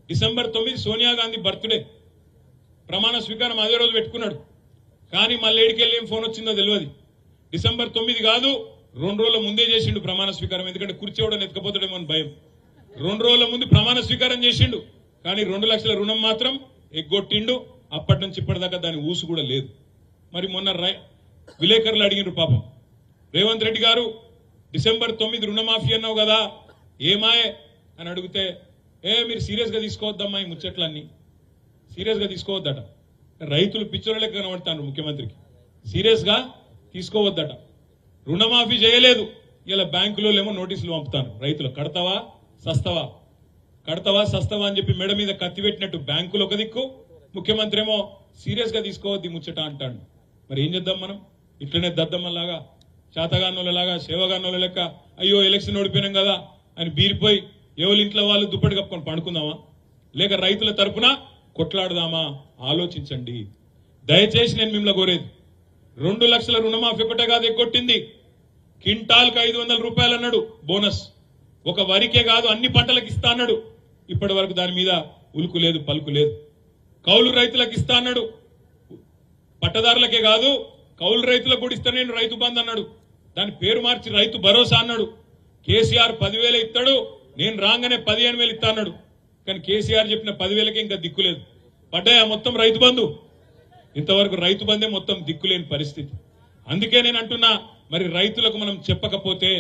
డిసెంబర్ 9 సోనియా గాంధీ బర్త్డే, ప్రమాణ స్వీకారం అదే రోజు పెట్టుకున్నాడు. కానీ మళ్ళీ ఏడికెళ్ళి ఏం ఫోన్ వచ్చిందో తెలియదు. డిసెంబర్ 9 కాదు, 2 రోజుల ముందే చేసిండు ప్రమాణ స్వీకారం. ఎందుకంటే కుర్చీ ఎవడని ఎత్తుకపోతాడేమో అని భయం. 2 రోజుల ముందు ప్రమాణ స్వీకారం చేసిండు. కానీ 2 లక్షల రుణం మాత్రం ఎగ్గొట్టిండు. అప్పటి నుంచి ఇప్పటిదాకా దాని ఊసు కూడా లేదు. మరి మొన్న విలేకరులు అడిగినారు పాపం, రేవంత్ రెడ్డి గారు డిసెంబర్ 9 రుణమాఫీ అన్నావు కదా ఏమాయే అని అడిగితే, మీరు సీరియస్ గా తీసుకోవద్దమ్మా ఈ ముచ్చట్లన్నీ, సీరియస్ గా తీసుకోవద్దట. రైతులు పిచ్చోళ్ళకి కనబడతాను ముఖ్యమంత్రికి, సీరియస్ గా తీసుకోవద్దట. రుణమాఫీ చేయలేదు, ఇలా బ్యాంకులో ఏమో నోటీసులు పంపుతాను, రైతులు కడతావా సస్తవా, కడతావా సస్తవా అని చెప్పి మెడ మీద కత్తి పెట్టినట్టు బ్యాంకులు ఒక దిక్కు, ముఖ్యమంత్రి ఏమో సీరియస్ గా తీసుకోవద్ది ముచ్చట అంటాడు. మరి ఏం చేద్దాం మనం? ఇట్లనే దద్దమ్మలాగా, చేతగానోళ్ళలాగా, సేవగానోళ్ళ లెక్క అయ్యో ఎలక్షన్ ఓడిపోయినాం కదా అని బీరిపోయి ఎవరి ఇంట్లో వాళ్ళు దుప్పటి కప్పుకొని పండుకుందామా, లేక రైతుల తరపున కొట్లాడదామా? ఆలోచించండి దయచేసి. నేను మిమ్మల్ని కోరేది, 2 లక్షల రుణమాఫీ ఒకటే కాదు ఎగ్గొట్టింది, క్వింటాల్కి 500 రూపాయలు అన్నాడు బోనస్. ఒక వరికే కాదు అన్ని పంటలకు ఇస్తా అన్నాడు. ఇప్పటి వరకు దాని మీద ఉలుకు లేదు పలుకు లేదు. కౌలు రైతులకు ఇస్తా అన్నాడు, పట్టదారులకే కాదు కౌలు రైతులకు కూడా ఇస్తా నేను రైతు బంధు అన్నాడు. దాని పేరు మార్చి రైతు భరోసా అన్నాడు. కేసీఆర్ 10,000 ఇస్తాడు, నేను రాగానే 15,000 ఇస్తా అన్నాడు. కానీ కేసీఆర్ చెప్పిన 10,000కి ఇంకా దిక్కులేదు. పడ్డాయా మొత్తం రైతు బంధు? ఇంతవరకు రైతు బంధే మొత్తం దిక్కులేని పరిస్థితి. అందుకే నేను అంటున్నా, మరి రైతులకు మనం చెప్పకపోతే,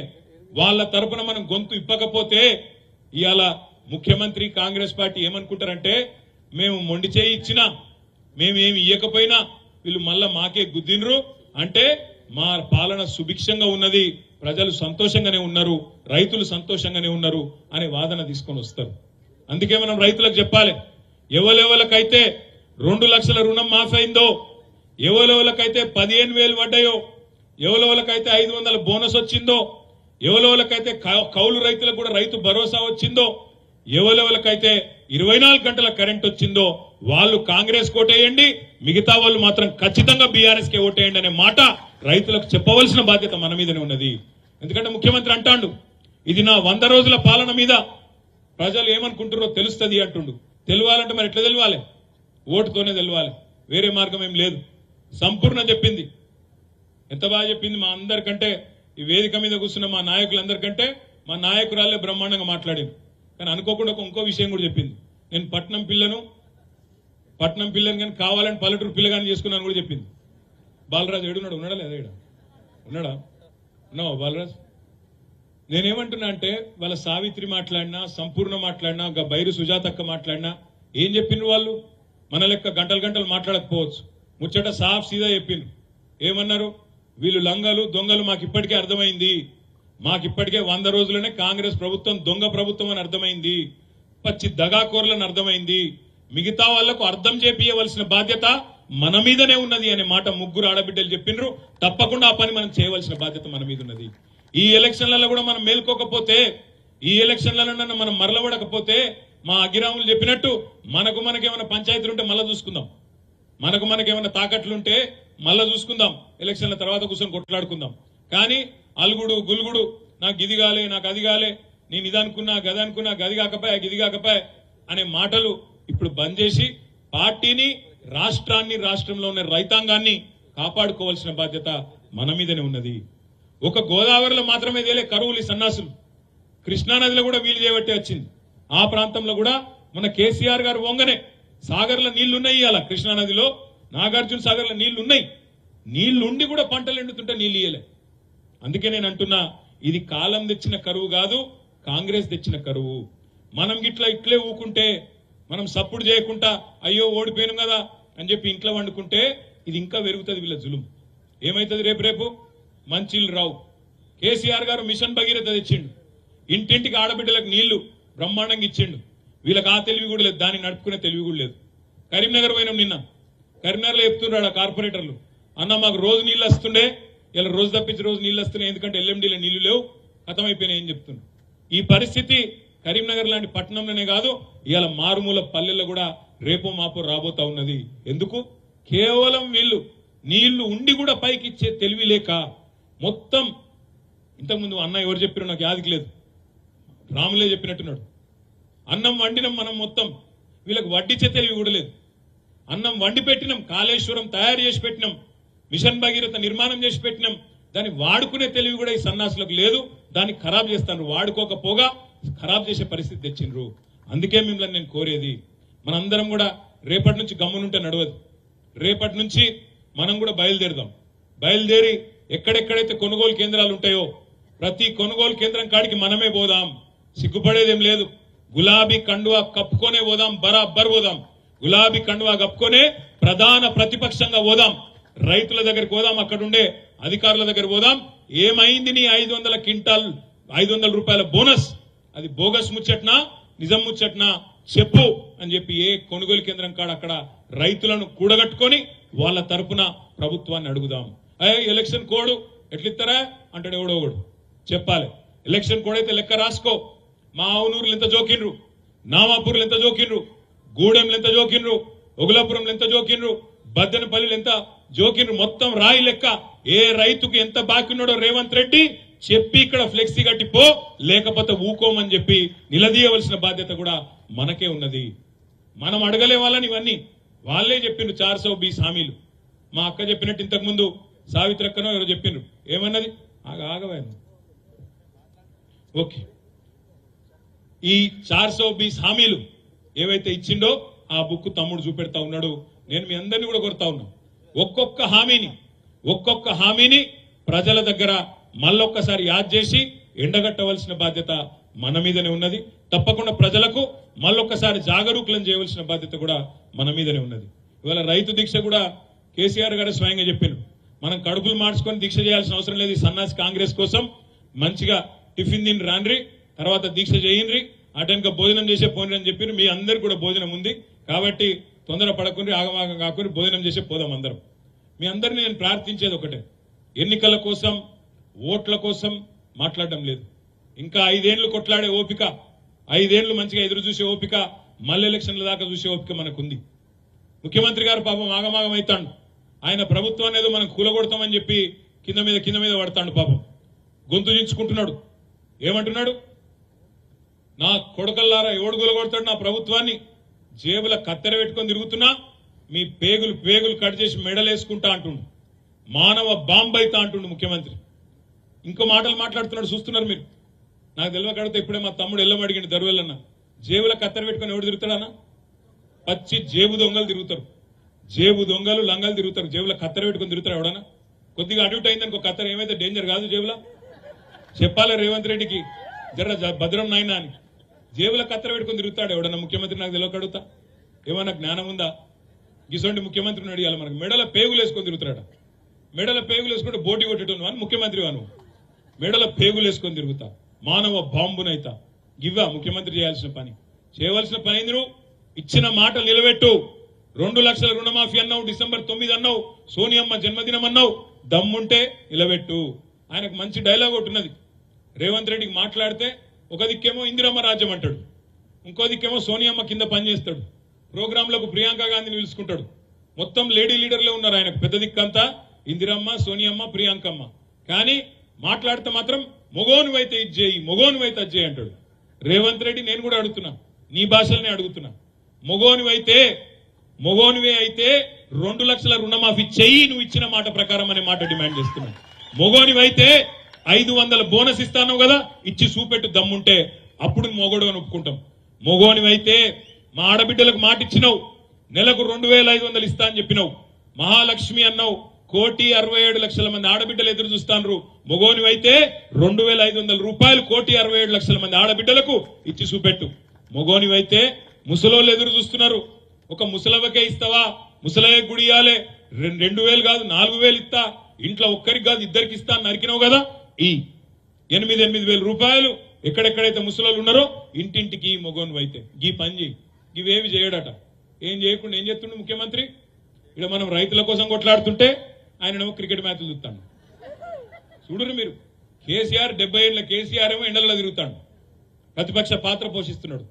వాళ్ళ తరపున మనం గొంతు ఇప్పకపోతే, ఇవాళ ముఖ్యమంత్రి కాంగ్రెస్ పార్టీ ఏమనుకుంటారంటే, మేము మొండి చేయి ఇచ్చినా, మేమేమి ఇయ్యకపోయినా వీళ్ళు మళ్ళా మాకే గుద్దినరు అంటే మా పాలన సుభిక్షంగా ఉన్నది, ప్రజలు సంతోషంగానే ఉన్నారు, రైతులు సంతోషంగానే ఉన్నారు అనే వాదన తీసుకొని వస్తారు. అందుకే మనం రైతులకు చెప్పాలి, ఎవరెవరికైతే 2 లక్షల రుణం మాఫీ అయిందో, ఎవరెవరికైతే 15,000 పడ్డాయో, ఎవరెవరికైతే 500 బోనస్ వచ్చిందో, ఎవరెవరికైతే కౌలు రైతులకు కూడా రైతు భరోసా వచ్చిందో, ఎవరెవరికైతే 24 గంటల కరెంట్ వచ్చిందో వాళ్ళు కాంగ్రెస్ కోటేయండి, మిగతా వాళ్ళు మాత్రం ఖచ్చితంగా బీఆర్ఎస్ కే ఓటేయండి అనే మాట రైతులకు చెప్పవలసిన బాధ్యత మన మీదనే ఉన్నది. ఎందుకంటే ముఖ్యమంత్రి అంటాడు, ఇది నా 100 రోజుల పాలన మీద ప్రజలు ఏమనుకుంటారో తెలుస్తుంది అంటుండు. తెలియాలంటే మరి ఎట్లా తెలియాలి? ఓటుతోనే తెలియాలి, వేరే మార్గం ఏం లేదు. సంపూర్ణ చెప్పింది, ఎంత బాగా చెప్పింది. మా అందరికంటే ఈ వేదిక మీద కూర్చున్న మా నాయకులందరికంటే మా నాయకురాలే బ్రహ్మాండంగా మాట్లాడింది. కానీ అనుకోకుండా ఇంకో విషయం కూడా చెప్పింది, నేను పట్నం పిల్లను కానీ కావాలని పల్లెటూరు పిల్లగాని చేసుకున్నాను కూడా చెప్పింది. బాలరాజు ఏడున్నాడు? ఉన్నాడా లేదా? ఏడా ఉన్నాడా? ఉన్నావా బాలరాజు? నేనేమంటున్నా అంటే, వాళ్ళ సావిత్రి మాట్లాడినా, సంపూర్ణ మాట్లాడినా, బైరు సుజాతక్క మాట్లాడినా ఏం చెప్పిండ్రు వాళ్ళు? మన లెక్క గంటలు గంటలు మాట్లాడకపోవచ్చు, ముచ్చట సాఫ్ సీదా చెప్పిండ్రు. ఏమన్నారు? వీళ్ళు లంగలు దొంగలు మాకు ఇప్పటికే అర్థమైంది, మాకిప్పటికే 100 రోజులనే కాంగ్రెస్ ప్రభుత్వం దొంగ ప్రభుత్వం అని అర్థమైంది, పచ్చి దగాకోర్లని అర్థమైంది, మిగతా వాళ్లకు అర్థం చేపియవలసిన బాధ్యత మన మీదనే ఉన్నది అనే మాట ముగ్గురు ఆడబిడ్డలు చెప్పిండ్రు. తప్పకుండా ఆ పని మనం చేయవలసిన బాధ్యత మన మీద ఉన్నది. ఈ ఎలక్షన్లలో కూడా మనం మేల్కోకపోతే, ఈ ఎలక్షన్లలో మనం మరలబడకపోతే, మా అగిరాములు చెప్పినట్టు మనకేమైనా పంచాయతీలు ఉంటే మళ్ళా చూసుకుందాం, మనకేమైనా తాకట్లుంటే మళ్ళా చూసుకుందాం, ఎలక్షన్ల తర్వాత కూర్చొని కొట్లాడుకుందాం. కానీ అలుగుడు గులుగుడు, నాకు ఇది కాలే, నాకు అది కాలే, నేను ఇది అనుకున్నా, గది అనుకున్నా, గది కాకపోయా, గిది కాకపోయా అనే మాటలు ఇప్పుడు బంద్ చేసి పార్టీని, రాష్ట్రాన్ని, రాష్ట్రంలో ఉన్న రైతాంగాన్ని కాపాడుకోవాల్సిన బాధ్యత మన మీదనే ఉన్నది. ఒక గోదావరిలో మాత్రమే తేలే కరువులు, సన్నాసులు, కృష్ణానదిలో కూడా వీలు చేయబట్టే వచ్చింది. ఆ ప్రాంతంలో కూడా మన కేసీఆర్ గారు వంగనే సాగర్ల నీళ్లున్నాయి. ఇవాళ కృష్ణానదిలో, నాగార్జున సాగర్ల నీళ్లున్నాయి. నీళ్లుండి కూడా పంటలు ఎండుతుంటే నీళ్ళు ఇయ్యలే. అందుకే నేను అంటున్నా, ఇది కాలం తెచ్చిన కరువు కాదు, కాంగ్రెస్ తెచ్చిన కరువు. మనం ఇట్లే ఊకుంటే, మనం సప్పుడు చేయకుండా అయ్యో ఓడిపోయాను కదా అని చెప్పి ఇంట్లో వండుకుంటే ఇది ఇంకా పెరుగుతుంది వీళ్ళ జులుం. ఏమైతుంది? రేపు మంచిళ్ళు రావు. కేసీఆర్ గారు మిషన్ భగీరథ తెచ్చిండు, ఇంటింటికి ఆడబిడ్డలకు నీళ్లు బ్రహ్మాండంగా ఇచ్చిండు. వీళ్ళకి ఆ తెలివి కూడా లేదు, దాన్ని నడుపుకునే తెలివి కూడా లేదు. కరీంనగర్ పోయినాం నిన్న, కరీంనగర్లో చెప్తున్నాడు ఆ కార్పొరేటర్లు, అన్న మాకు రోజు నీళ్ళు వస్తుండే, ఇలా రోజు తప్పించి రోజు నీళ్ళు వస్తున్నాయి, ఎందుకంటే ఎల్ఎండీలో నీళ్లు లేవు, ఖతమైపోయినాయి ఏం చెప్తున్నా. ఈ పరిస్థితి కరీంనగర్ లాంటి పట్టణంలోనే కాదు, ఇవాళ మారుమూల పల్లెల్లో కూడా రేపో మాపో రాబోతా ఉన్నది. ఎందుకు? కేవలం వీళ్ళు నీళ్లు ఉండి కూడా పైకి ఇచ్చే తెలివి లేక మొత్తం. ఇంతకుముందు అన్న ఎవరు చెప్పారో నాకు యాదికి లేదు, రాములే చెప్పినట్టున్నాడు. అన్నం వండినం మనం మొత్తం, వీళ్ళకి వడ్డించే తెలివి కూడా లేదు. అన్నం వండి పెట్టినాం, కాళేశ్వరం తయారు చేసి పెట్టినాం, మిషన్ భగీరథ నిర్మాణం చేసి పెట్టినాం. దాన్ని వాడుకునే తెలివి కూడా ఈ సన్నాసులకు లేదు. దాన్ని ఖరాబ్ చేస్తాను, వాడుకోకపోగా ఖరాబ్ చేసే పరిస్థితి తెచ్చిండ్రు. అందుకే మిమ్మల్ని నేను కోరేది, మనందరం కూడా రేపటి నుంచి గమ్మునుంటే నడవదు. రేపటి నుంచి మనం కూడా బయలుదేరదాం. బయలుదేరి ఎక్కడెక్కడైతే కొనుగోలు కేంద్రాలు ఉంటాయో ప్రతి కొనుగోలు కేంద్రం కాడికి మనమే పోదాం. సిగ్గుపడేదేం లేదు. గులాబీ కండువా కప్పుకొనే పోదాం, బరాబర్ పోదాం. గులాబీ కండువా కప్పుకొనే ప్రధాన ప్రతిపక్షంగా పోదాం. రైతుల దగ్గరికి పోదాం, అక్కడుండే అధికారుల దగ్గర పోదాం. ఏమైంది నీ 500 క్వింటాల్ 500 రూపాయల బోనస్? అది బోగస్ ముచ్చట్నా నిజం ముచ్చట్నా చెప్పు అని చెప్పి ఏ కొనుగోలు కేంద్రం కాడ అక్కడ రైతులను కూడగట్టుకొని వాళ్ళ తరపున ప్రభుత్వాన్ని అడుగుదాం. ఎలక్షన్ కోడ్ ఎట్లిస్తారా అంటాడు ఎవడో ఒకడు. చెప్పాలి ఎలక్షన్ కోడ్ అయితే లెక్క రాసుకో. మా ఆవునూరులు ఎంత జోకిండ్రు, నామాపూర్లు ఎంత జోకిండ్రు, గూడెంలు ఎంత జోకిండ్రు, ఒగులాపురంలు ఎంత జోకిండ్రు, బద్దెనపల్లిలు ఎంత జోకిండ్రు, మొత్తం రాయి లెక్క. ఏ రైతుకు ఎంత బాకీ ఉన్నాడో రేవంత్ రెడ్డి చెప్పి ఇక్కడ ఫ్లెక్సీ కట్టిపో, లేకపోతే ఊకోమని చెప్పి నిలదీయవలసిన బాధ్యత కూడా మనకే ఉన్నది. మనం అడగలే వాళ్ళని, ఇవన్నీ వాళ్ళే చెప్పిండ్రు. 420 హామీలు మా అక్క చెప్పినట్టు ఇంతకు ముందు సావిత్రక్కనో ఎవరో చెప్పిండ్రు. ఏమన్నది? ఆగవాను. ఓకే, ఈ 420 హామీలు ఏవైతే ఇచ్చిండో ఆ బుక్ తమ్ముడు చూపెడతా ఉన్నాడు. నేను మీ అందరినీ కూడా కోరుతా ఉన్నా, ఒక్కొక్క హామీని ప్రజల దగ్గర మళ్ళొక్కసారి యాద్ చేసి ఎండగట్టవలసిన బాధ్యత మన మీదనే ఉన్నది. తప్పకుండా ప్రజలకు మళ్ళొక్కసారి జాగరూకులను చేయవలసిన బాధ్యత కూడా మన మీదనే ఉన్నది. ఇవాళ రైతు దీక్ష కూడా కేసీఆర్ గారు స్వయంగా చెప్పారు, మనం కడుపులు మార్చుకొని దీక్ష చేయాల్సిన అవసరం లేదు. సన్నాసి కాంగ్రెస్ కోసం మంచిగా టిఫిన్ తిని రాండ్రి, తర్వాత దీక్ష చేయండి, అటెనక భోజనం చేసే పోనీ అని చెప్పి మీ అందరికి కూడా భోజనం ఉంది కాబట్టి తొందర పడకుండా ఆగమాగం కాకుండా భోజనం చేసే పోదాం అందరం. మీ అందరినీ నేను ప్రార్థించేది ఒకటే, ఎన్నికల కోసం ఓట్ల కోసం మాట్లాడడం లేదు. ఇంకా 5 ఏళ్లు కొట్లాడే ఓపిక, 5 ఏళ్లు మంచిగా ఎదురు చూసే ఓపిక, మళ్ళీ ఎలక్షన్ల దాకా చూసే ఓపిక మనకుంది. ముఖ్యమంత్రి గారు పాపం ఆగమాగం అవుతాడు. ఆయన ప్రభుత్వాన్ని ఏదో మనం కూలగొడతామని చెప్పి కింద మీద పడతాడు. పాపం గొంతు దించుకుంటున్నాడు. ఏమంటున్నాడు? నా కొడకల్లారా ఎవడు కూలగొడతాడు నా ప్రభుత్వాన్ని? జేబుల కత్తెర పెట్టుకొని తిరుగుతున్నా, మీ పేగులు కట్ చేసి మెడలేసుకుంటా అంటుండు, మానవ బాంబైతా అంటుండు ముఖ్యమంత్రి. ఇంకో మాటలు మాట్లాడుతున్నాడు, చూస్తున్నారు మీరు. నాకు తెలియకడితే ఇప్పుడే మా తమ్ముడు ఎల్లం అడిగిండు దరువెల్లన్న, జేబుల కత్తెర పెట్టుకొని ఎవడు తిరుగుతాడన్నా? పచ్చి జేబు దొంగలు తిరుగుతారు, జేబు దొంగలు లంగలు తిరుగుతారు. జేబుల కత్తెర పెట్టుకొని తిరుగుతారు ఎవడన్నా? కొద్దిగా అడ్యూట్ అయిందనుకో కత్తెర ఏమైతే డేంజర్ కాదు జేబుల. చెప్పాలి రేవంత్ రెడ్డికి జర భద్రం నాయన అని. జేబుల కత్తెర పెట్టుకొని తిరుగుతాడు ఎవడన్నా ముఖ్యమంత్రి? నాకు తెలియకడుగుతా, ఏమన్నా జ్ఞానం ఉందా? గిసోంటి ముఖ్యమంత్రిని అడిగాలి మనకు. మెడల పేగులు వేసుకొని తిరుగుతాడు. మెడల పేగులు వేసుకుంటే బోటి కొట్టేటోను అని ముఖ్యమంత్రి వాను. మెడల పేగులు వేసుకొని తిరుగుతా, మానవ బాంబునైతా. గివ్వా ముఖ్యమంత్రి చేయాల్సిన పని? చేయవలసిన పని ఏంది? నువ్వు ఇచ్చిన మాట నిలబెట్టు. 2 లక్షల రుణమాఫీ అన్నావు, December 9 అన్నావు, సోనియమ్మ జన్మదినం అన్నావు. దమ్ముంటే నిలబెట్టు. ఆయనకు మంచి డైలాగ్ ఒకటి ఉన్నది. రేవంత్ రెడ్డికి మాట్లాడితే ఒక దిక్కేమో ఇందిరమ్మ రాజ్యం అంటాడు, ఇంకో దిక్కేమో సోనియమ్మ కింద పనిచేస్తాడు. ప్రోగ్రాంలకు ప్రియాంక గాంధీని పిలుచుకుంటాడు. మొత్తం లేడీ లీడర్లే ఉన్నారు ఆయనకు. పెద్ద దిక్కంతా ఇందిరమ్మ, సోనియమ్మ, ప్రియాంకమ్మ. కానీ మాట్లాడితే మాత్రం మొగోనువైతే ఇది చేయి, మొగోనువైతే అది చేయి అంటాడు. రేవంత్ రెడ్డి నేను కూడా అడుగుతున్నా, నీ భాషలనే అడుగుతున్నా, మొగోనివే అయితే 2 లక్షల రుణమాఫీ చెయ్యి నువ్వు ఇచ్చిన మాట ప్రకారం అనే మాట డిమాండ్ చేస్తున్నా. మొగోనివైతే 500 బోనస్ ఇస్తాను కదా, ఇచ్చి చూపెట్టు దమ్ముంటే, అప్పుడు మొగోడు అని ఒప్పుకుంటాం. మొగోనివైతే మా ఆడబిడ్డలకు మాట ఇచ్చినావు, నెలకు 2500 ఇస్తా అని చెప్పినావు. మహాలక్ష్మి అన్నావు, 1,67,00,000 మంది ఆడబిడ్డలు ఎదురు చూస్తాను. మొగోనివైతే 2,500 రూపాయలు 1,67,00,000 మంది ఆడబిడ్డలకు ఇచ్చి చూపెట్టు. మొగోనివైతే ముసలోళ్ళు ఎదురు చూస్తున్నారు. ఒక ముసలవకే ఇస్తావా? ముసలయ్య గుడి ఇయ్యాలే, 2,000 కాదు 4,000 ఇస్తా, ఇంట్లో ఒక్కరికి కాదు ఇద్దరికి ఇస్తా అని నరికినావు కదా, ఈ 8,000 రూపాయలు ఎక్కడెక్కడైతే ముసలోళ్ళు ఉన్నారో ఇంటింటికి మొగోనివైతే గీ పని చేయి. ఇవేవి చేయడట. ఏం చేయకుండా ఏం చేస్తుండే ముఖ్యమంత్రి? ఇక్కడ మనం రైతుల కోసం కొట్లాడుతుంటే ఆయనేమో క్రికెట్ మ్యాచ్లు చూస్తాడు. చూడరు మీరు, కేసీఆర్ 70 ఏళ్ల కేసీఆర్ ఏమో ఎండలలో తిరుగుతాడు, ప్రతిపక్ష పాత్ర పోషిస్తున్నాడు.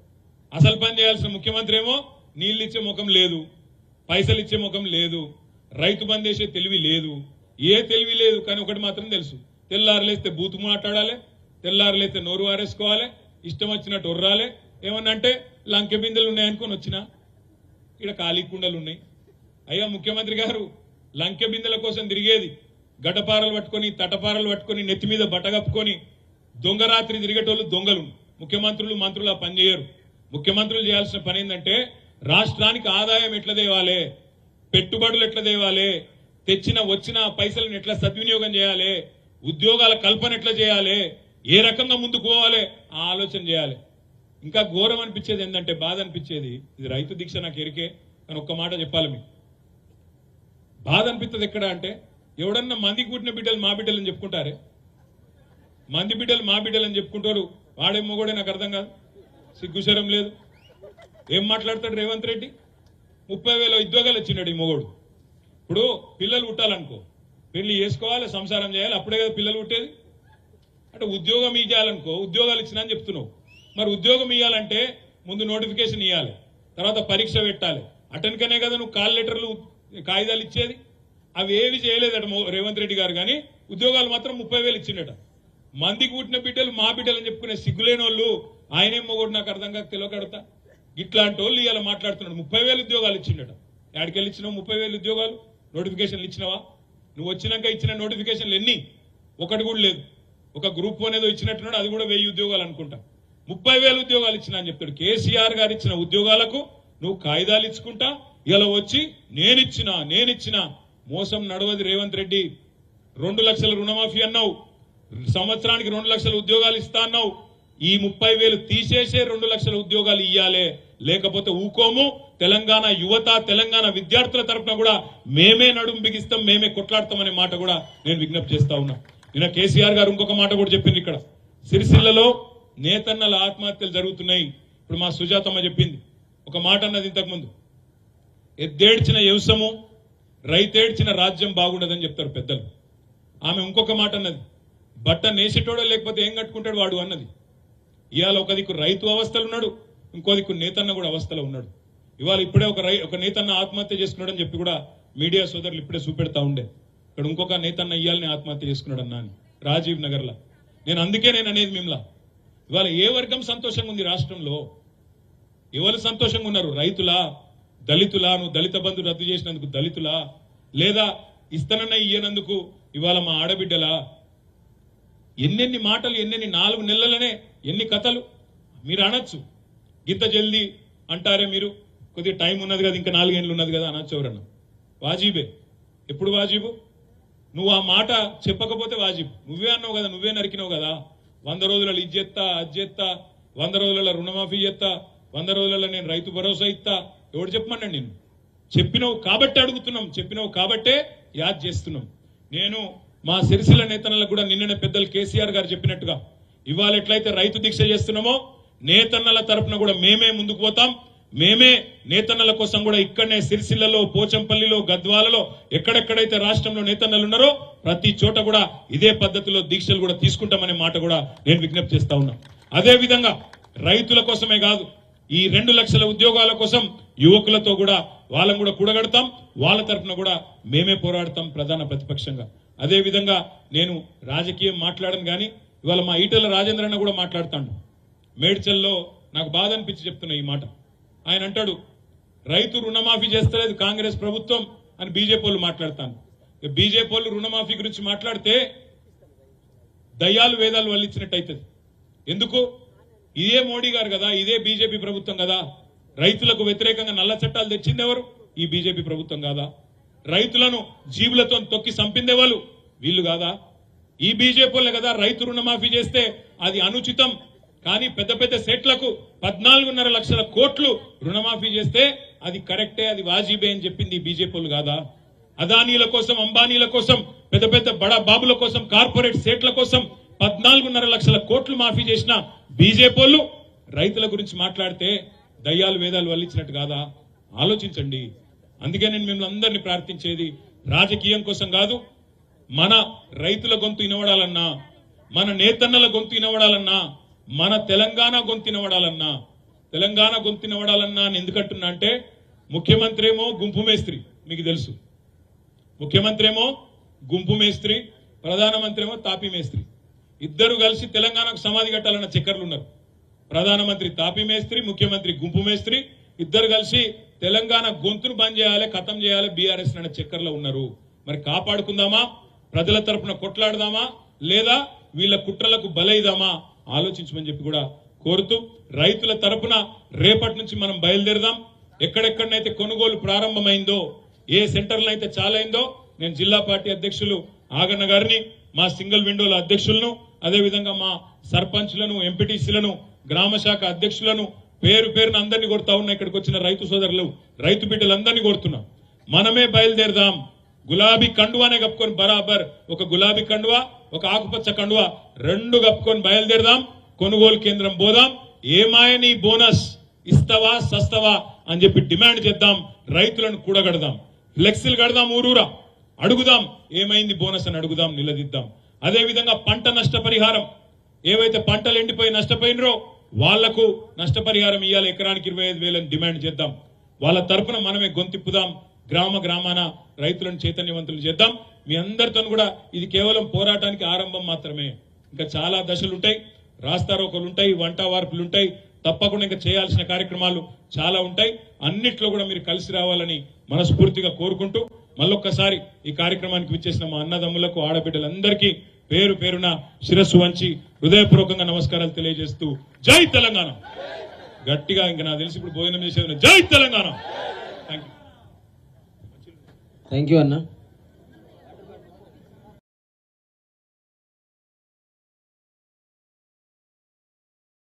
అసలు పని చేయాల్సిన ముఖ్యమంత్రి ఏమో నీళ్లు ఇచ్చే ముఖం లేదు, పైసలు ఇచ్చే ముఖం లేదు, రైతు బంద్ చేసే తెలివి లేదు, ఏ తెలివి లేదు. కానీ ఒకటి మాత్రం తెలుసు, తెల్లారులేస్తే బూతు మాట్లాడాలి, తెల్లారులేస్తే నోరు వారేసుకోవాలి, ఇష్టం వచ్చినట్టు ఒర్రాలి. ఏమన్నా అంటే లంకె బిందెలు ఉన్నాయనుకొని వచ్చినా ఇక్కడ ఖాళీ కుండలు ఉన్నాయి. అయ్యా ముఖ్యమంత్రి గారు, లంకె బిందెల కోసం తిరిగేది గడ్డపారలు పట్టుకొని తటపారలు పట్టుకొని నెత్తి మీద బట్టగప్పుకొని దొంగరాత్రి తిరిగేటోళ్ళు దొంగలు. ముఖ్యమంత్రులు మంత్రులు ఆ పని చేయరు. ముఖ్యమంత్రులు చేయాల్సిన పని ఏంటంటే రాష్ట్రానికి ఆదాయం ఎట్లా తేవాలి, పెట్టుబడులు ఎట్లా తేవాలి, వచ్చిన పైసలను ఎట్లా సద్వినియోగం చేయాలి, ఉద్యోగాల కల్పన ఎట్లా చేయాలి, ఏ రకంగా ముందుకు పోవాలి ఆ ఆలోచన చేయాలి. ఇంకా ఘోరం అనిపించేది ఏంటంటే, బాధ అనిపించేది, ఇది రైతు దీక్ష నాకు ఎరికే, కానీ ఒక్క మాట చెప్పాలి మీకు. బాధ అనిపిస్తుంది ఎక్కడ అంటే, ఎవడన్నా మంది కూటిన బిడ్డలు మా బిడ్డలు అని చెప్పుకుంటారే, మంది బిడ్డలు మా బిడ్డలు అని చెప్పుకుంటారు. వాడేమో కూడా నాకు అర్థం కాదు, సిగ్గుశరం లేదు. ఏం మాట్లాడతాడు రేవంత్ రెడ్డి? 30,000 ఉద్యోగాలు ఇచ్చినాడు ఈ మొగోడు. ఇప్పుడు పిల్లలు పుట్టాలనుకో, పెళ్లి చేసుకోవాలి, సంసారం చేయాలి, అప్పుడే కదా పిల్లలు పుట్టేది. అంటే ఉద్యోగం ఇవ్వాలనుకో, ఉద్యోగాలు ఇచ్చినా అని చెప్తున్నావు. మరి ఉద్యోగం ఇవ్వాలంటే ముందు నోటిఫికేషన్ ఇవ్వాలి, తర్వాత పరీక్ష పెట్టాలి. అటెన్కనే కదా నువ్వు కాల్ లెటర్లు కాగితాలు ఇచ్చేది. అవి ఏవి చేయలేదట రేవంత్ రెడ్డి గారు. కానీ ఉద్యోగాలు మాత్రం 30,000 ఇచ్చిండట. మందికి పుట్టిన బిడ్డలు మా బిడ్డలు అని చెప్పుకునే సిగ్గులేని వాళ్ళు ఆయనేం మొగోడు నాకు అర్థం కాక తెలియకడతా. ఇట్లాంటి వాళ్ళు ఇవాళ మాట్లాడుతున్నాడు. 30,000 ఉద్యోగాలు ఇచ్చిండట. ఎక్కడికెళ్ళి ఇచ్చినావు 30,000 ఉద్యోగాలు? నోటిఫికేషన్లు ఇచ్చినావా? నువ్వు వచ్చినాక ఇచ్చిన నోటిఫికేషన్లు ఎన్ని? ఒకటి కూడా లేదు. ఒక గ్రూప్ అనేదో ఇచ్చినట్టున్నాడు, అది కూడా 1000 ఉద్యోగాలు అనుకుంటా. 30,000 ఉద్యోగాలు ఇచ్చినా అని చెప్తాడు. కేసీఆర్ గారు ఇచ్చిన ఉద్యోగాలకు నువ్వు కాగితాలు ఇచ్చుకుంటా ఇలా వచ్చి నేనిచ్చిన మోసం నడవది రేవంత్ రెడ్డి. 2 లక్షల రుణమాఫీ అన్నావు, సంవత్సరానికి 2 లక్షల ఉద్యోగాలు ఇస్తా అన్నావు. ఈ 30,000 తీసేసే 2 లక్షల ఉద్యోగాలు ఇయ్యాలే, లేకపోతే ఊకోము. తెలంగాణ యువత, తెలంగాణ విద్యార్థుల తరఫున కూడా మేమే నడుం బిగిస్తాం, మేమే కొట్లాడతామనే మాట కూడా నేను విజ్ఞప్తి చేస్తా ఉన్నా. నిన్న కేసీఆర్ గారు ఇంకొక మాట కూడా చెప్పింది. ఇక్కడ సిరిసిల్లలో నేతన్నల ఆత్మహత్యలు జరుగుతున్నాయి. ఇప్పుడు మా సుజాతమ్మ చెప్పింది ఒక మాట అన్నది ఇంతకుముందు, ఎద్దేడ్చిన వ్యవసము రైతేడ్చిన రాజ్యం బాగుండదని చెప్తారు పెద్దలు. ఆమె ఇంకొక మాట అన్నది, బట్ట నేసేటోడో లేకపోతే ఏం కట్టుకుంటాడు వాడు అన్నది. ఇవాళ ఒక దిక్కు రైతు అవస్థలు ఉన్నాడు, ఇంకో దిక్కు నేతన్న కూడా అవస్థలో ఉన్నాడు. ఇవాళ ఇప్పుడే ఒక నేతన్న ఆత్మహత్య చేసుకున్నాడు అని చెప్పి కూడా మీడియా సోదరులు ఇప్పుడే చూపెడతా ఉండే. ఇక్కడ ఇంకొక నేతన్న ఇయ్యాలని ఆత్మహత్య చేసుకున్నాడు అన్నా అని రాజీవ్ నగర్ లా. అందుకే నేను అనేది మిమ్మల్ని, ఇవాళ ఏ వర్గం సంతోషంగా ఉంది రాష్ట్రంలో? ఎవరు సంతోషంగా ఉన్నారు? రైతులా, దళితులా? నువ్వు దళిత బంధు రద్దు చేసినందుకు దళితులా, లేదా ఇస్తనన్న ఇయ్యనందుకు ఇవాళ మా ఆడబిడ్డలా? ఎన్నెన్ని మాటలు, ఎన్నెన్ని 4 నెలలనే ఎన్ని కథలు మీరు అనొచ్చు. గింత జల్దీ అంటారే మీరు, కొద్దిగా టైం ఉన్నది కదా, ఇంకా 4 ఏళ్ళు ఉన్నది కదా అనొచ్చు ఎవరన్నా. వాజీబే. ఎప్పుడు వాజీబు? నువ్వు ఆ మాట చెప్పకపోతే వాజీబు. నువ్వే అన్నావు కదా, నువ్వే నరికినావు కదా, 100 రోజులలో ఇది చేస్తా, అది చేస్తా, 100 రోజులలో రుణమాఫీ చేస్తా, 100 రోజులలో నేను రైతు భరోసా ఇస్తా. ఎవడు చెప్పమన్నాడు? నేను చెప్పినావు కాబట్టి అడుగుతున్నాం, చెప్పినావు కాబట్టే యాద్ చేస్తున్నాం. నేను మా సిరిసిల్ల నేతన్నలకు కూడా నిన్ననే పెద్దలు కేసీఆర్ గారు చెప్పినట్టుగా ఇవాళ ఎట్లయితే రైతు దీక్ష చేస్తున్నామో, నేతన్నల తరఫున కూడా మేమే ముందుకు పోతాం. మేమే నేతన్నల కోసం కూడా ఇక్కడనే సిరిసిల్లలో, పోచంపల్లిలో, గద్వాలలో, ఎక్కడెక్కడైతే రాష్ట్రంలో నేతన్నలు ఉన్నారో ప్రతి చోట కూడా ఇదే పద్ధతిలో దీక్షలు కూడా తీసుకుంటామనే మాట కూడా నేను విజ్ఞప్తి చేస్తా ఉన్నా. అదే విధంగా రైతుల కోసమే కాదు, ఈ 2 లక్షల ఉద్యోగాల కోసం యువకులతో కూడా వాళ్ళని కూడా కూడగడతాం. వాళ్ళ తరఫున కూడా మేమే పోరాడతాం ప్రధాన ప్రతిపక్షంగా. అదే విధంగా నేను రాజకీయం మాట్లాడను, కానీ ఇవాళ మా ఈటెల రాజేంద్ర అన్న కూడా మాట్లాడుతాడు. మేడ్చల్లో నాకు బాధ అనిపించి చెప్తున్నా ఈ మాట. ఆయన అంటాడు, రైతు రుణమాఫీ చేస్తలేదు కాంగ్రెస్ ప్రభుత్వం అని బీజేపీ వాళ్ళు మాట్లాడతాను. బీజేపీ వాళ్ళు రుణమాఫీ గురించి మాట్లాడితే దయ్యాలు వేదాలు వల్లించినట్టయితుంది. ఎందుకు? ఇదే మోడీ గారు కదా, ఇదే బీజేపీ ప్రభుత్వం కదా. రైతులకు వ్యతిరేకంగా నల్ల చట్టాలు తెచ్చింది ఎవరు? ఈ బీజేపీ ప్రభుత్వం కాదా? రైతులను జీవులతో తొక్కి చంపిందే వాళ్ళు వీళ్ళు కాదా? ఈ బీజేపీ వాళ్ళే కదా. రైతు రుణమాఫీ చేస్తే అది అనుచితం, కానీ పెద్ద పెద్ద సెట్లకు 14.5 లక్షల కోట్లు రుణమాఫీ చేస్తే అది కరెక్టే, అది వాజిబే అని చెప్పింది ఈ బీజేపీ వాళ్ళు కాదా? అదానీల కోసం, అంబానీల కోసం, పెద్ద పెద్ద బడా బాబుల కోసం, కార్పొరేట్ సెట్ల కోసం 14.5 లక్షల కోట్లు మాఫీ చేసిన బీజేపీ వాళ్ళు రైతుల గురించి మాట్లాడితే దయ్యాలు వేదాలు వల్లించినట్టు కాదా? ఆలోచించండి. అందుకే నేను మిమ్మల్ని అందరినీ ప్రార్థించేది రాజకీయం కోసం కాదు, మన రైతుల గొంతు వినవడాలన్నా, మన నేతన్నల గొంతు వినబడాలన్నా, మన తెలంగాణ గొంతు వినబడాలన్నా, తెలంగాణ గొంతు వినబడాలన్నా అని ఎందుకంటున్నా అంటే, ముఖ్యమంత్రి ఏమో గుంపు మేస్త్రి, మీకు తెలుసు. ముఖ్యమంత్రి ఏమో గుంపు మేస్త్రి, ప్రధానమంత్రి ఏమో తాపీ మేస్త్రి. ఇద్దరు కలిసి తెలంగాణకు సమాధి కట్టాలన్న చక్కర్లు ఉన్నారు. ప్రధానమంత్రి తాపీ మేస్త్రి, ముఖ్యమంత్రి గుంపు మేస్త్రి, ఇద్దరు కలిసి తెలంగాణ గొంతును బంద్ చేయాలి, ఖతం చేయాలి బీఆర్ఎస్ అన్న చక్కర్లో ఉన్నారు. మరి కాపాడుకుందామా, ప్రజల తరపున కొట్లాడదామా, లేదా వీళ్ళ కుట్రలకు బలైదామా ఆలోచించమని చెప్పి కూడా కోరుతూ, రైతుల తరపున రేపటి నుంచి మనం బయలుదేరదాం. ఎక్కడెక్కడనైతే కొనుగోలు ప్రారంభమైందో, ఏ సెంటర్లో అయితే చాలైందో, నేను జిల్లా పార్టీ అధ్యక్షులు ఆగన్న గారిని, మా సింగిల్ విండోల అధ్యక్షులను, అదేవిధంగా మా సర్పంచ్లను, ఎంపీటీసీలను, గ్రామ శాఖ అధ్యక్షులను పేరు పేరున అందరినీ కొడతా ఉన్నా. ఇక్కడికి వచ్చిన రైతు సోదరులు, రైతు బిడ్డలందరినీ కొడుతున్నా. మనమే బయలుదేరదాం. గులాబీ కండువానే కప్పుకొని, బరాబర్ ఒక గులాబీ కండువా, ఒక ఆకుపచ్చ కండువా రెండు కప్పుకొని బయలుదేరదాం. కొనుగోలు కేంద్రం పోదాం. ఏమాయ నీ బోనస్ ఇస్తావా సస్తవా అని చెప్పి డిమాండ్ చేద్దాం. రైతులను కూడగడదాం, ఫ్లెక్సీలు కడదాం, ఊరూరా అడుగుదాం, ఏమైంది బోనస్ అని అడుగుదాం, నిలదీద్దాం. అదేవిధంగా పంట నష్టపరిహారం, ఏవైతే పంటలు ఎండిపోయి నష్టపోయినరో వాళ్లకు నష్టపరిహారం ఇవ్వాలి, ఎకరానికి 25,000 డిమాండ్ చేద్దాం. వాళ్ళ తరఫున మనమే గొంతిప్పుదాం. గ్రామ గ్రామాన రైతులను చైతన్యవంతులు చేద్దాం. మీ అందరితో కూడా ఇది కేవలం పోరాటానికి ఆరంభం మాత్రమే. ఇంకా చాలా దశలుంటాయి, రాస్తారోకలుంటాయి, వంట వార్పులుంటాయి, తప్పకుండా ఇంకా చేయాల్సిన కార్యక్రమాలు చాలా ఉంటాయి. అన్నిట్లో కూడా మీరు కలిసి రావాలని మనస్ఫూర్తిగా కోరుకుంటూ, మళ్ళొక్కసారి ఈ కార్యక్రమానికి విచ్చేసిన మా అన్నదమ్ములకు, ఆడబిడ్డలందరికీ పేరు పేరున శిరస్సు వంచి హృదయపూర్వకంగా నమస్కారాలు తెలియజేస్తూ, జై తెలంగాణ. గట్టిగా ఇంకా నాకు తెలిసి ఇప్పుడు భోజనం చేసేది జై తెలంగాణ. థ్యాంక్ యూ అన్న.